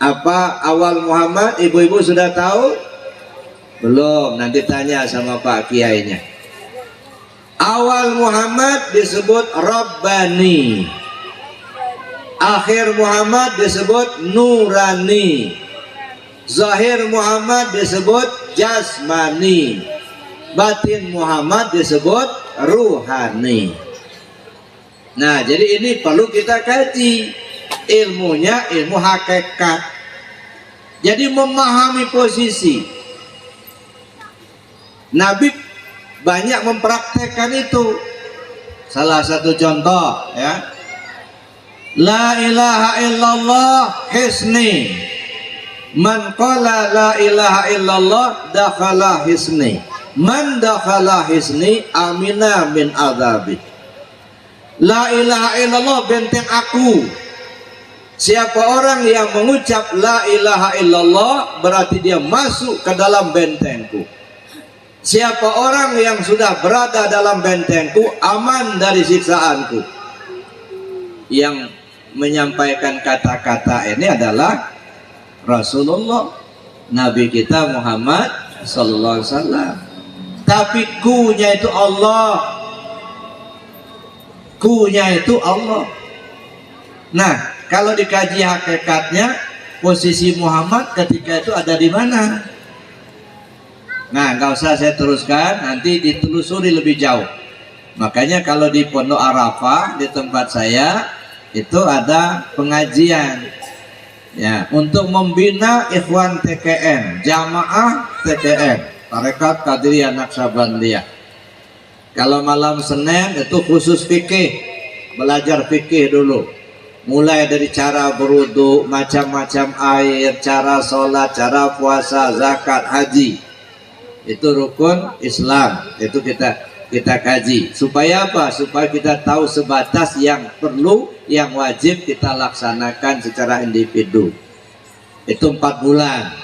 [SPEAKER 1] Apa awal Muhammad? Ibu-ibu sudah tahu? Belum, nanti tanya sama Pak Kiainya. Awal Muhammad disebut Rabbani. Akhir Muhammad disebut Nurani. Zahir Muhammad disebut Jasmani. Batin Muhammad disebut Ruhani. Nah, jadi ini perlu kita kaji. Ilmunya ilmu hakikat. Jadi memahami posisi. Nabi banyak mempraktekkan itu. Salah satu contoh ya. La ilaha illallah hisni. Man qala la ilaha illallah dakhala hisni. Man dakhala hisni amina min adzabi. La ilaha illallah benteng aku. Siapa orang yang mengucap la ilaha illallah berarti dia masuk ke dalam bentengku. Siapa orang yang sudah berada dalam bentengku aman dari siksaanku. Yang menyampaikan kata-kata ini adalah Rasulullah, Nabi kita Muhammad sallallahu alaihi wasallam. Tapi kunya itu Allah. Kunya itu Allah. Nah, kalau dikaji hakikatnya, posisi Muhammad ketika itu ada di mana? Nah, nggak usah saya teruskan, nanti ditelusuri lebih jauh. Makanya kalau di Pondok Arafah di tempat saya itu ada pengajian, ya, untuk membina Ikhwan TKN, Jamaah TKN, Tarekat Qadiriyah Naqsabandiyah. Kalau malam Senin itu khusus fikih, belajar fikih dulu. Mulai dari cara berwudu, macam-macam air, cara sholat, cara puasa, zakat, haji. Itu rukun Islam. Itu kita kaji. Supaya apa? Supaya kita tahu sebatas yang perlu, yang wajib kita laksanakan secara individu. Itu 4 bulan.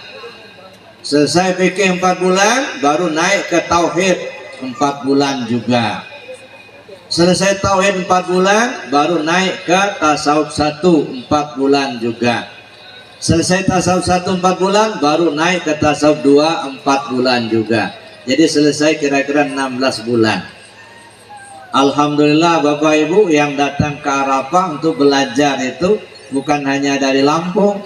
[SPEAKER 1] Selesai fikih 4 bulan, baru naik ke tauhid 4 bulan juga. Selesai tauhid 4 bulan, baru naik ke tasawuf 1 4 bulan juga. Selesai tasawuf 1 4 bulan, baru naik ke tasawuf 2 4 bulan juga. Jadi selesai kira-kira 16 bulan. Alhamdulillah Bapak Ibu yang datang ke Arafah untuk belajar itu bukan hanya dari Lampung.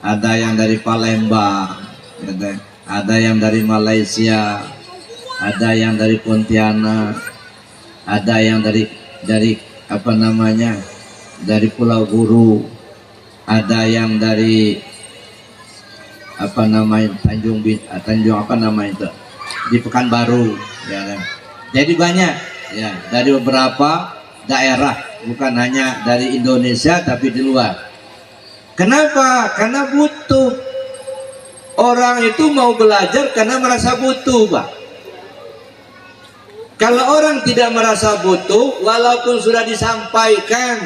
[SPEAKER 1] Ada yang dari Palembang, ada yang dari Malaysia, ada yang dari Pontianak, ada yang dari apa namanya, dari Pulau Guru, ada yang dari apa namanya Tanjung apa namanya itu di Pekanbaru, ya kan? Jadi banyak, ya, dari beberapa daerah, bukan hanya dari Indonesia tapi di luar. Kenapa? Karena butuh. Orang itu mau belajar karena merasa butuh, Pak. Kalau orang tidak merasa butuh, walaupun sudah disampaikan,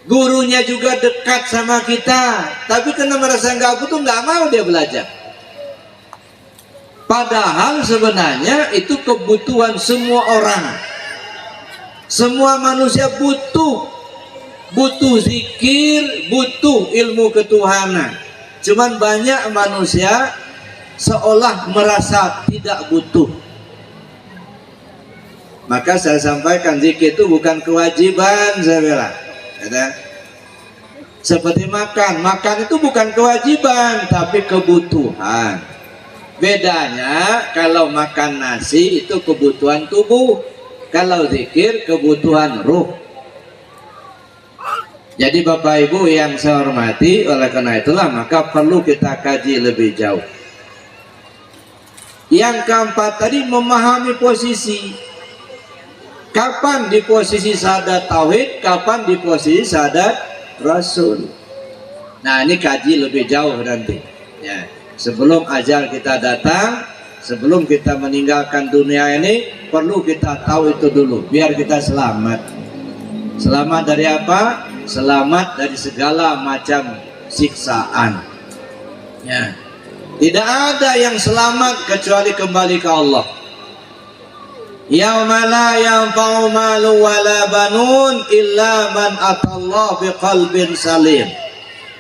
[SPEAKER 1] gurunya juga dekat sama kita, tapi karena merasa nggak butuh, nggak mau dia belajar. Padahal sebenarnya itu kebutuhan semua orang. Semua manusia butuh zikir, butuh ilmu ketuhanan. Cuman banyak manusia seolah merasa tidak butuh. Maka saya sampaikan, zikir itu bukan kewajiban, saya bilang. Seperti makan itu bukan kewajiban tapi kebutuhan. Bedanya, kalau makan nasi itu kebutuhan tubuh, kalau zikir kebutuhan ruh. Jadi Bapak Ibu yang saya hormati, oleh karena itulah maka perlu kita kaji lebih jauh. Yang keempat tadi, memahami posisi. Kapan di posisi syahadat tauhid, kapan di posisi syahadat rasul. Nah, ini kaji lebih jauh nanti, ya. Sebelum ajal kita datang, sebelum kita meninggalkan dunia ini, perlu kita tahu itu dulu biar kita selamat. Selamat dari apa? Selamat dari segala macam siksaan, ya. Tidak ada yang selamat kecuali kembali ke Allah. Yauma la yanfa'u malu wala banun illa man atallah biqalbin salim.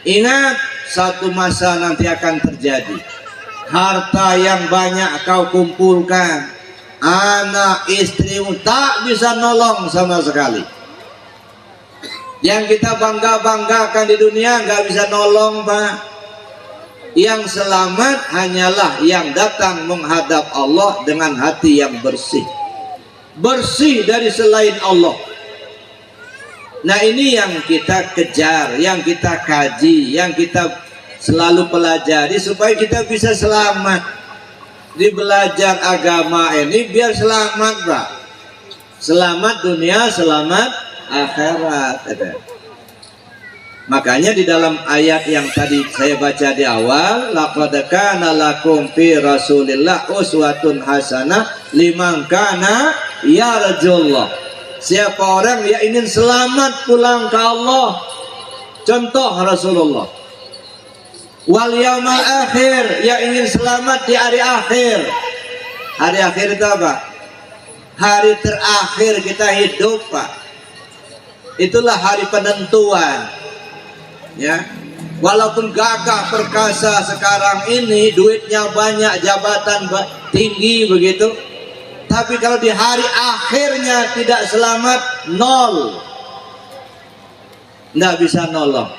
[SPEAKER 1] Ingat, satu masa nanti akan terjadi. Harta yang banyak kau kumpulkan, anak istrimu tak bisa nolong sama sekali. Yang kita bangga-banggakan di dunia nggak bisa nolong, Pak. Yang selamat hanyalah yang datang menghadap Allah dengan hati yang bersih. Bersih dari selain Allah. Nah, ini yang kita kejar, yang kita kaji, yang kita selalu pelajari supaya kita bisa selamat. Di belajar agama ini biar selamat, Pak. Selamat dunia, selamat akhirat. Makanya di dalam ayat yang tadi saya baca di awal, laqad kana lakum fi Rasulillah uswatun hasanah liman kana yarjullah. Siapa orang yang ingin selamat pulang ke Allah, contoh Rasulullah. Wal yaumal akhir, yang ingin selamat di hari akhir. Hari akhir itu apa? Hari terakhir kita hidup, Pak. Itulah hari penentuan, ya. Walaupun gagah perkasa sekarang ini, duitnya banyak, jabatan tinggi begitu, tapi kalau di hari akhirnya tidak selamat, nol, nggak bisa nolong.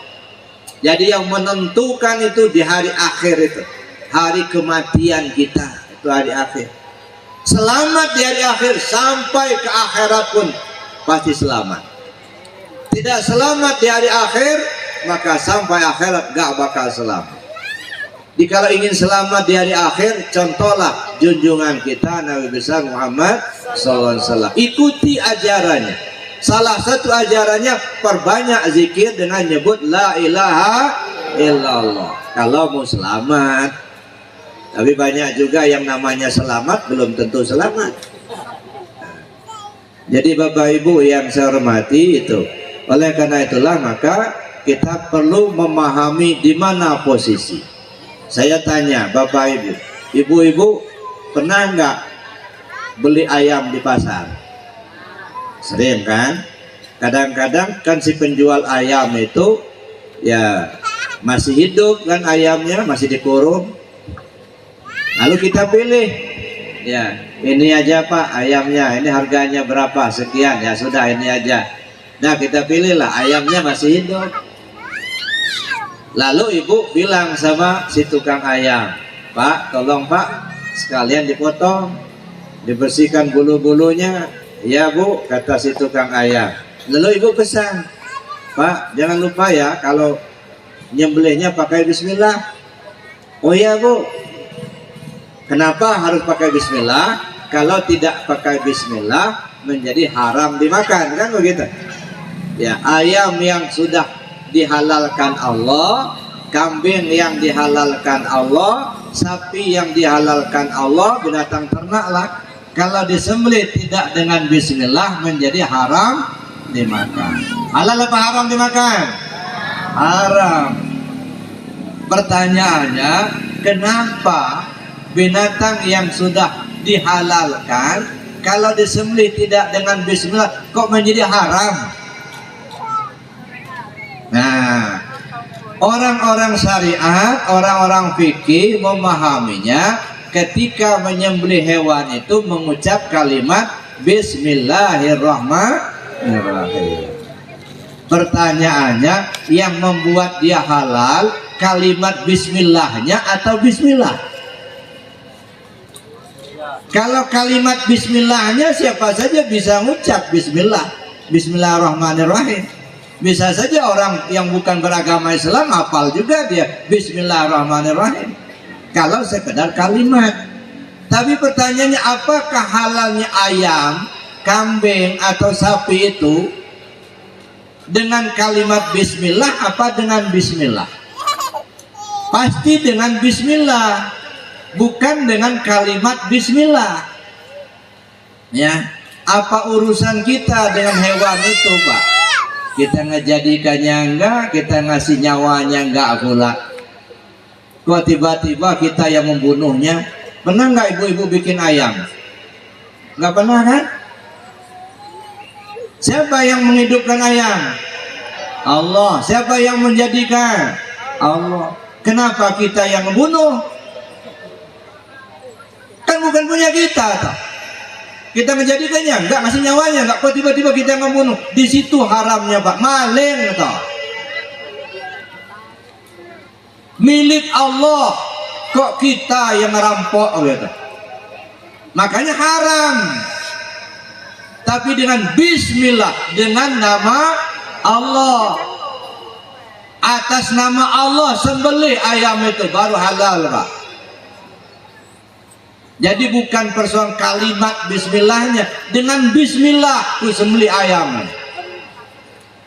[SPEAKER 1] Jadi yang menentukan itu di hari akhir itu, hari kematian kita, itu hari akhir. Selamat di hari akhir, sampai ke akhirat pun pasti selamat. Tidak selamat di hari akhir, maka sampai akhirat gak bakal selamat. Jadi kalau ingin selamat di hari akhir, contohlah junjungan kita Nabi besar Muhammad SAW. Ikuti ajarannya. Salah satu ajarannya, perbanyak zikir dengan nyebut la ilaha illallah kalau mau selamat. Tapi banyak juga yang namanya selamat belum tentu selamat. Jadi Bapak Ibu yang saya hormati itu, oleh karena itulah maka kita perlu memahami di mana posisi. Saya tanya Bapak Ibu, ibu-ibu pernah nggak beli ayam di pasar? Sering kan? Kadang-kadang kan si penjual ayam itu ya masih hidup kan, ayamnya masih dikurung. Lalu kita pilih, ya ini aja Pak ayamnya, ini harganya berapa, sekian, ya sudah ini aja. Nah kita pilihlah, ayamnya masih hidup. Lalu ibu bilang sama si tukang ayam, Pak tolong Pak sekalian dipotong, dibersihkan bulu-bulunya. Ya Bu, kata si tukang ayam. Lalu ibu pesan, Pak jangan lupa ya kalau nyembelihnya pakai bismillah. Oh ya Bu, kenapa harus pakai bismillah? Kalau tidak pakai bismillah menjadi haram dimakan, kan begitu? Ya, ayam yang sudah dihalalkan Allah, kambing yang dihalalkan Allah, sapi yang dihalalkan Allah, binatang ternak lah, kalau disembelih tidak dengan bismillah menjadi haram dimakan. Halal apa haram dimakan? Haram. Pertanyaannya, kenapa binatang yang sudah dihalalkan kalau disembelih tidak dengan bismillah kok menjadi haram? Nah, orang-orang syariat, orang-orang fikih memahaminya ketika menyembelih hewan itu mengucap kalimat Bismillahirrahmanirrahim. Pertanyaannya, yang membuat dia halal kalimat bismillahnya atau bismillah? Kalau kalimat bismillahnya siapa saja bisa ngucap bismillah, Bismillahirrahmanirrahim. Bisa saja orang yang bukan beragama Islam hafal juga dia Bismillahirrahmanirrahim kalau sekedar kalimat. Tapi pertanyaannya, apakah halalnya ayam, kambing atau sapi itu dengan kalimat bismillah apa dengan bismillah? Pasti dengan bismillah, bukan dengan kalimat bismillah. Ya, apa urusan kita dengan hewan itu Pak? Kita ngejadikannya enggak, kita ngasih nyawanya enggak pula. Kok tiba-tiba kita yang membunuhnya? Pernah enggak ibu-ibu bikin ayam? Enggak pernah kan? Siapa yang menghidupkan ayam? Allah. Siapa yang menjadikan? Allah. Kenapa kita yang membunuh? Kan bukan punya kita toh. Kita menjadikannya, enggak ngasih nyawanya, enggak kok tiba-tiba kita membunuh. Di situ haramnya Pak, maling toh. Milik Allah, kok kita yang merampok gitu. Makanya haram. Tapi dengan bismillah, dengan nama Allah, atas nama Allah sembelih ayam itu baru halal Pak. Jadi bukan persoalan kalimat bismillahnya, dengan bismillah ku sembelih ayam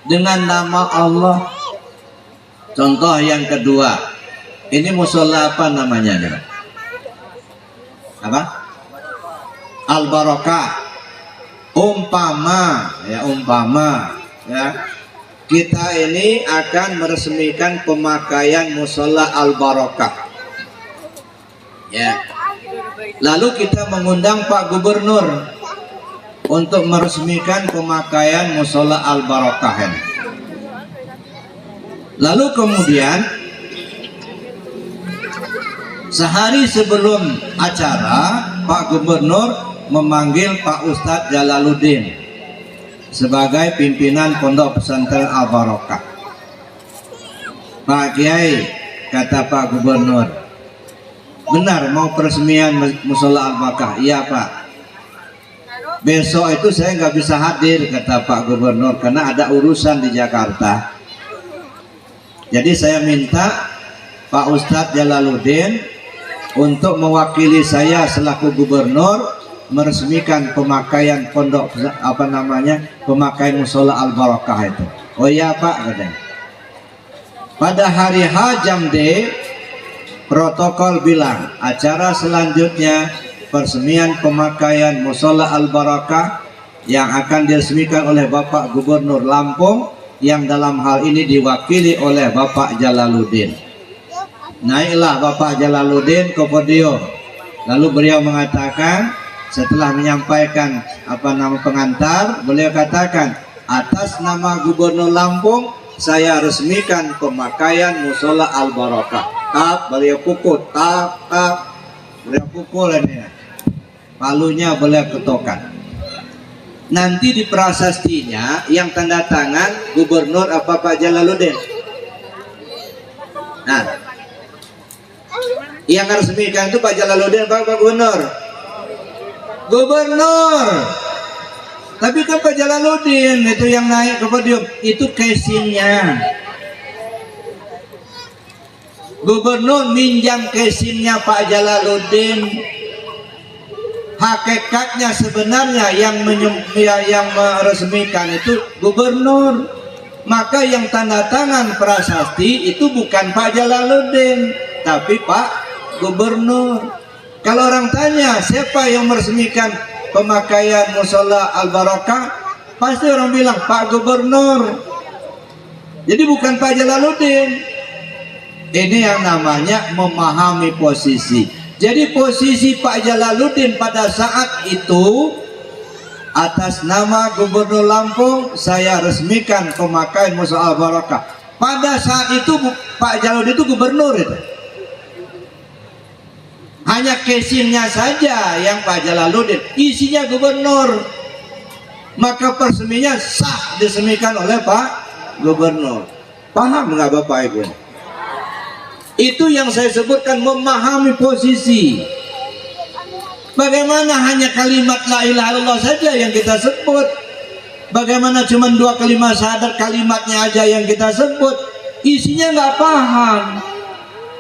[SPEAKER 1] dengan nama Allah. Contoh yang kedua, ini musola apa namanya? Apa? Al-Barakah. Umpama ya kita ini akan meresmikan pemakaian musola Al-Barakah. Ya. Lalu kita mengundang Pak Gubernur untuk meresmikan pemakaian musola Al-Barakah. Lalu kemudian Sehari sebelum acara, Pak Gubernur memanggil Pak Ustadz Jalaluddin sebagai pimpinan Pondok Pesantren Al Barokah. Pak Kiai, kata Pak Gubernur, benar mau peresmian Musola Al Barokah? Iya Pak. Besok itu saya nggak bisa hadir, kata Pak Gubernur, karena ada urusan di Jakarta. Jadi saya minta Pak Ustadz Jalaluddin untuk mewakili saya selaku gubernur meresmikan pemakaian pondok pemakaian Musola Al Barokah itu. Oh iya Pak, katanya. Pada hari H jam D, protokol bilang acara selanjutnya peresmian pemakaian Musola Al Barokah yang akan diresmikan oleh Bapak Gubernur Lampung, yang dalam hal ini diwakili oleh Bapak Jalaluddin. Naiklah Bapak Jalaluddin ke podium, lalu beliau mengatakan, setelah menyampaikan pengantar, beliau katakan, atas nama Gubernur Lampung saya resmikan pemakaian Musola Al Barokah. Tap, beliau pukul, tap, beliau pukul ini, palunya beliau ketukkan. Nanti di prasastinya yang tanda tangan Gubernur Pak Jalaluddin. Nah, yang resmikan itu Pak Jalaluddin, Pak Gubernur. Gubernur. Tapi kan Pak Jalaluddin itu yang naik ke podium, itu casingnya. Gubernur minjam casingnya Pak Jalaluddin. Hakikatnya sebenarnya yang meresmikan itu gubernur. Maka yang tanda tangan prasasti itu bukan Pak Jalaluddin, tapi Pak Gubernur. Kalau orang tanya siapa yang meresmikan pemakaian Musola Al Barokah, pasti orang bilang Pak Gubernur. Jadi bukan Pak Jalaluddin. Ini yang namanya memahami posisi. Jadi posisi Pak Jalaluddin pada saat itu, atas nama Gubernur Lampung saya resmikan pemakaian Musola Al Barokah. Pada saat itu Pak Jalaluddin itu gubernur itu. Hanya casingnya saja yang Pak Jalaluddin, isinya gubernur. Maka peresmiannya sah diresmikan oleh Pak Gubernur. Paham nggak Bapak Ibu? Itu yang saya sebutkan memahami posisi. Bagaimana hanya kalimat la ilaha illallah saja yang kita sebut? Bagaimana cuma 2 kalimat syahadat, kalimatnya aja yang kita sebut? Isinya nggak paham.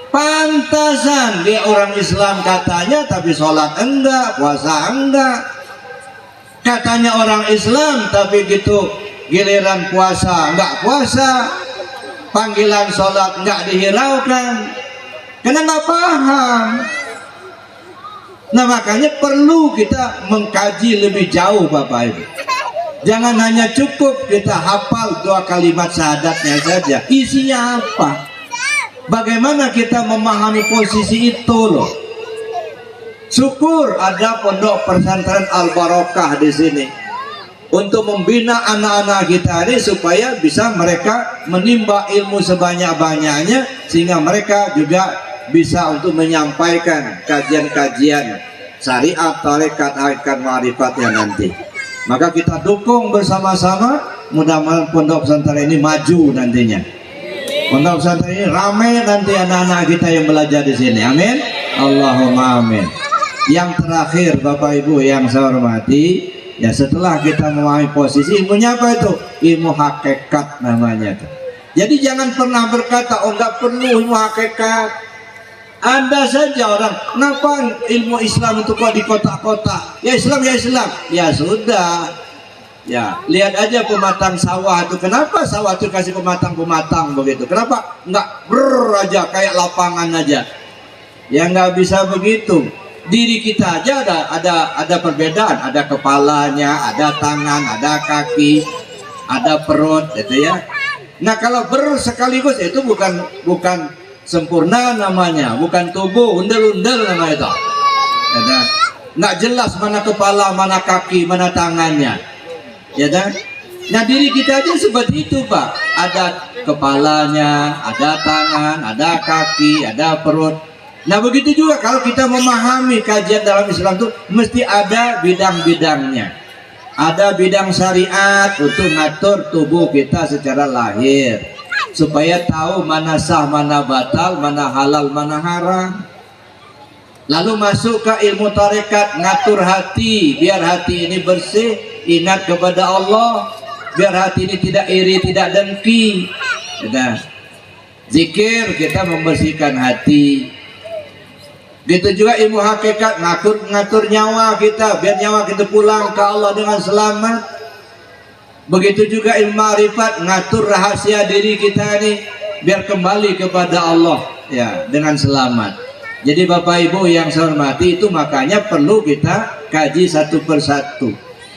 [SPEAKER 1] Pantasan dia orang Islam katanya, tapi sholat enggak, puasa enggak. Katanya orang Islam, tapi gitu giliran puasa enggak puasa. Panggilan sholat nggak dihiraukan, karena nggak paham. Nah makanya perlu kita mengkaji lebih jauh Bapak Ibu. Jangan hanya cukup kita hafal 2 kalimat syahadatnya saja. Isinya apa? Bagaimana kita memahami posisi itu loh. Syukur ada Pondok Pesantren Al Barokah di sini untuk membina anak-anak kita ini supaya bisa mereka menimba ilmu sebanyak-banyaknya, sehingga mereka juga bisa untuk menyampaikan kajian-kajian syariat, tarekat, hakikat, ma'rifatnya nanti. Maka kita dukung bersama-sama, mudah-mudahan Pondok Pesantren ini maju nantinya. Pondok Pesantren ini ramai nanti anak-anak kita yang belajar di sini. Amin. Allahumma amin. Yang terakhir Bapak Ibu yang saya hormati, ya setelah kita memahami posisi, ilmunya apa itu? Ilmu hakikat namanya itu. Jadi jangan pernah berkata, oh nggak perlu ilmu hakikat. Ada saja orang, kenapa ilmu Islam itu kok di kota-kota? Ya Islam, ya Islam. Ya sudah. Ya, lihat aja pematang sawah itu. Kenapa sawah itu kasih pematang-pematang begitu? Kenapa nggak aja kayak lapangan aja? Ya nggak bisa begitu. Diri kita aja ada perbedaan, ada kepalanya, ada tangan, ada kaki, ada perut, gitu ya. Nah kalau sekaligus itu bukan sempurna namanya, bukan tubuh, undel-undel namanya itu. Ya, nggak jelas mana kepala, mana kaki, mana tangannya, ya kan? Nah diri kita aja seperti itu Pak, ada kepalanya, ada tangan, ada kaki, ada perut. Nah begitu juga kalau kita memahami kajian dalam Islam itu mesti ada bidang-bidangnya. Ada bidang syariat untuk ngatur tubuh kita secara lahir, supaya tahu mana sah, mana batal, mana halal, mana haram. Lalu masuk ke ilmu tarekat, ngatur hati biar hati ini bersih, ingat kepada Allah, biar hati ini tidak iri, tidak dengki. Nah, zikir kita membersihkan hati. Gitu juga ilmu hakikat, ngatur nyawa kita biar nyawa kita pulang ke Allah dengan selamat. Begitu juga ilmu ma'rifat, ngatur rahasia diri kita nih biar kembali kepada Allah ya dengan selamat. Jadi Bapak Ibu yang saya hormati, itu makanya perlu kita kaji satu persatu.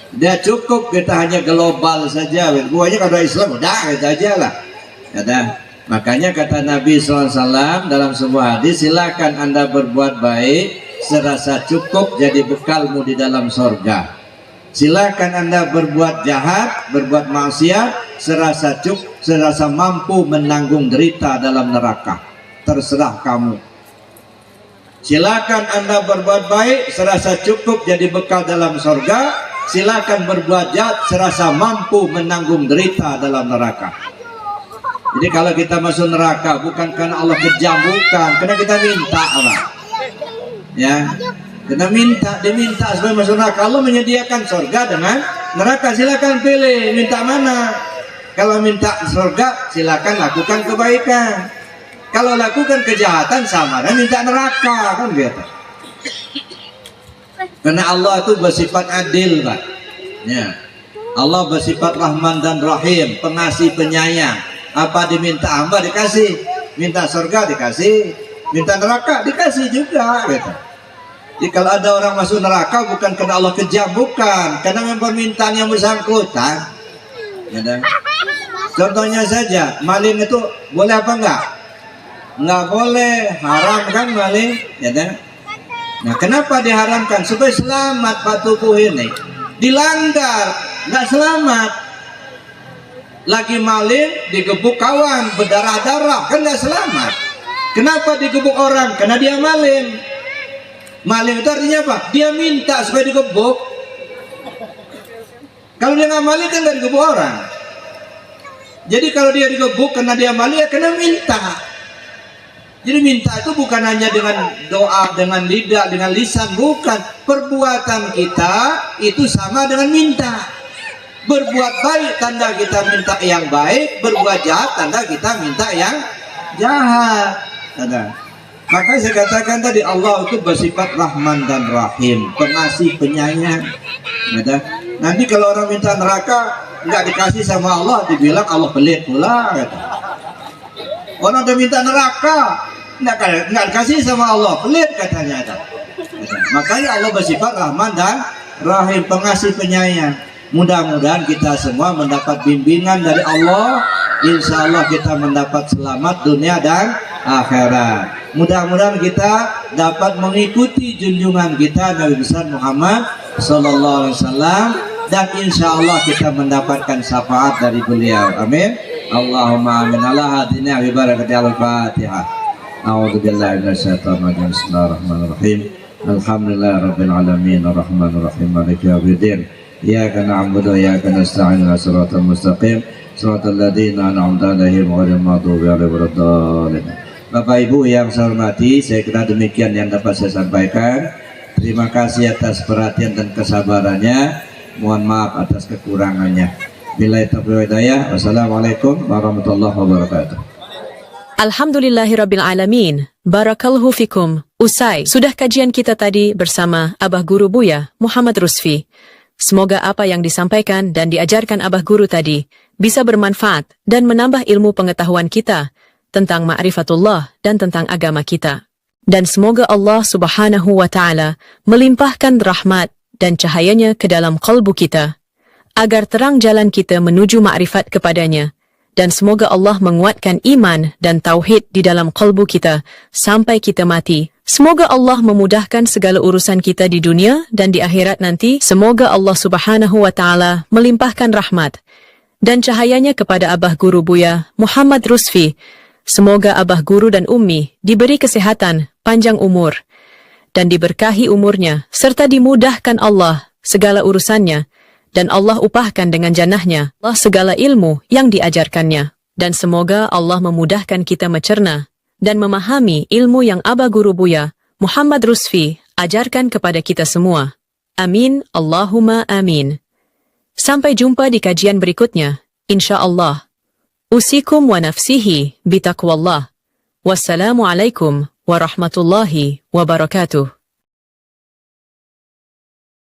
[SPEAKER 1] Dia cukup kita hanya global saja. Pokoknya kalau Islam udah kita aja lah. Kata, makanya kata Nabi SAW dalam sebuah hadis, silakan Anda berbuat baik serasa cukup jadi bekalmu di dalam sorga. Silakan Anda berbuat jahat, berbuat maksiat serasa cukup, serasa mampu menanggung derita dalam neraka. Terserah kamu. Silakan Anda berbuat baik serasa cukup jadi bekal dalam sorga. Silakan berbuat jahat serasa mampu menanggung derita dalam neraka. Jadi kalau kita masuk neraka bukan karena Allah kejam, bukan, karena kita minta Allah. Ya, kita diminta supaya masuk neraka. Allah menyediakan surga dengan neraka. Silakan pilih, minta mana. Kalau minta surga, silakan lakukan kebaikan. Kalau lakukan kejahatan, sama dan minta neraka, kan gitu. Karena Allah itu bersifat adil, Pak. Ya. Allah bersifat Rahman dan Rahim, pengasih penyayang. Apa diminta hamba dikasih, minta surga dikasih, minta neraka dikasih juga, gitu. Jadi kalau ada orang masuk neraka bukan karena Allah kejam, bukan, karena memang permintaan yang bersangkutan. Gitu. Contohnya saja, maling itu boleh apa enggak? Enggak boleh, haram kan maling, gitu. Nah, kenapa diharamkan? Supaya selamat Pak tubuh ini. Dilanggar, nggak selamat. Lagi maling, digebuk kawan, berdarah-darah, kan nggak selamat. Kenapa digebuk orang? Karena dia maling. Maling itu artinya apa? Dia minta supaya digebuk. Kalau dia nggak maling kan nggak digebuk orang. Jadi kalau dia digebuk karena dia maling, ya kena minta. Jadi minta itu bukan hanya dengan doa, dengan lidah, dengan lisan, bukan. Perbuatan kita itu sama dengan minta. Berbuat baik tanda kita minta yang baik, berbuat jahat tanda kita minta yang jahat. Maka saya katakan tadi, Allah itu bersifat Rahman dan Rahim, pengasih penyayang. Nanti kalau orang minta neraka nggak dikasih sama Allah, dibilang Allah pelit pula. Orang udah minta neraka nggak dikasih sama Allah, pelit katanya. Makanya Allah bersifat Rahman dan Rahim, pengasih penyayang. Mudah-mudahan kita semua mendapat bimbingan dari Allah. Insya Allah kita mendapat selamat dunia dan akhirat. Mudah-mudahan kita dapat mengikuti junjungan kita Nabi besar Muhammad Sallallahu Alaihi Wasallam, dan insya Allah kita mendapatkan syafaat dari beliau. Amin. Allahumma amin. Allah hadina bi barakati al-Fatihah. A'udzubillahi minasyaitonir rajim. Bismillahirrahmanirrahim. Alhamdulillahirabbil alamin arrahmanir rahim maliki yaumiddin. Iyyaka na'budu wa iyyaka nasta'in ihdinas siratal mustaqim siratal ladzina an'amta 'alaihim ghairil maghdubi 'alaihim waladdallin. Bapak Ibu yang saya hormati, saya kira demikian yang dapat saya sampaikan. Terima kasih atas perhatian dan kesabarannya. Mohon maaf atas kekurangannya. Billahi taufiq wal hidayah. Wassalamualaikum warahmatullahi wabarakatuh.
[SPEAKER 2] Alhamdulillahirabbil alamin. Barakallahu fikum. Usai sudah kajian kita tadi bersama Abah Guru Buya Muhammad Rusfi. Semoga apa yang disampaikan dan diajarkan Abah Guru tadi bisa bermanfaat dan menambah ilmu pengetahuan kita tentang ma'rifatullah dan tentang agama kita. Dan semoga Allah Subhanahu wa Ta'ala melimpahkan rahmat dan cahayanya ke dalam kalbu kita, agar terang jalan kita menuju ma'rifat kepadanya. Dan semoga Allah menguatkan iman dan tauhid di dalam kalbu kita sampai kita mati. Semoga Allah memudahkan segala urusan kita di dunia dan di akhirat nanti. Semoga Allah Subhanahu wa Ta'ala melimpahkan rahmat dan cahayanya kepada Abah Guru Buya Muhammad Rusfi. Semoga Abah Guru dan Ummi diberi kesehatan, panjang umur, dan diberkahi umurnya, serta dimudahkan Allah segala urusannya, dan Allah upahkan dengan jannahnya Allah segala ilmu yang diajarkannya. Dan semoga Allah memudahkan kita mencerna dan memahami ilmu yang Abah Guru Buya Muhammad Rusfi ajarkan kepada kita semua. Amin, Allahumma amin. Sampai jumpa di kajian berikutnya, insya-Allah. Usikum wa nafsihi bitaqwallah. Wassalamualaikum warahmatullahi wabarakatuh.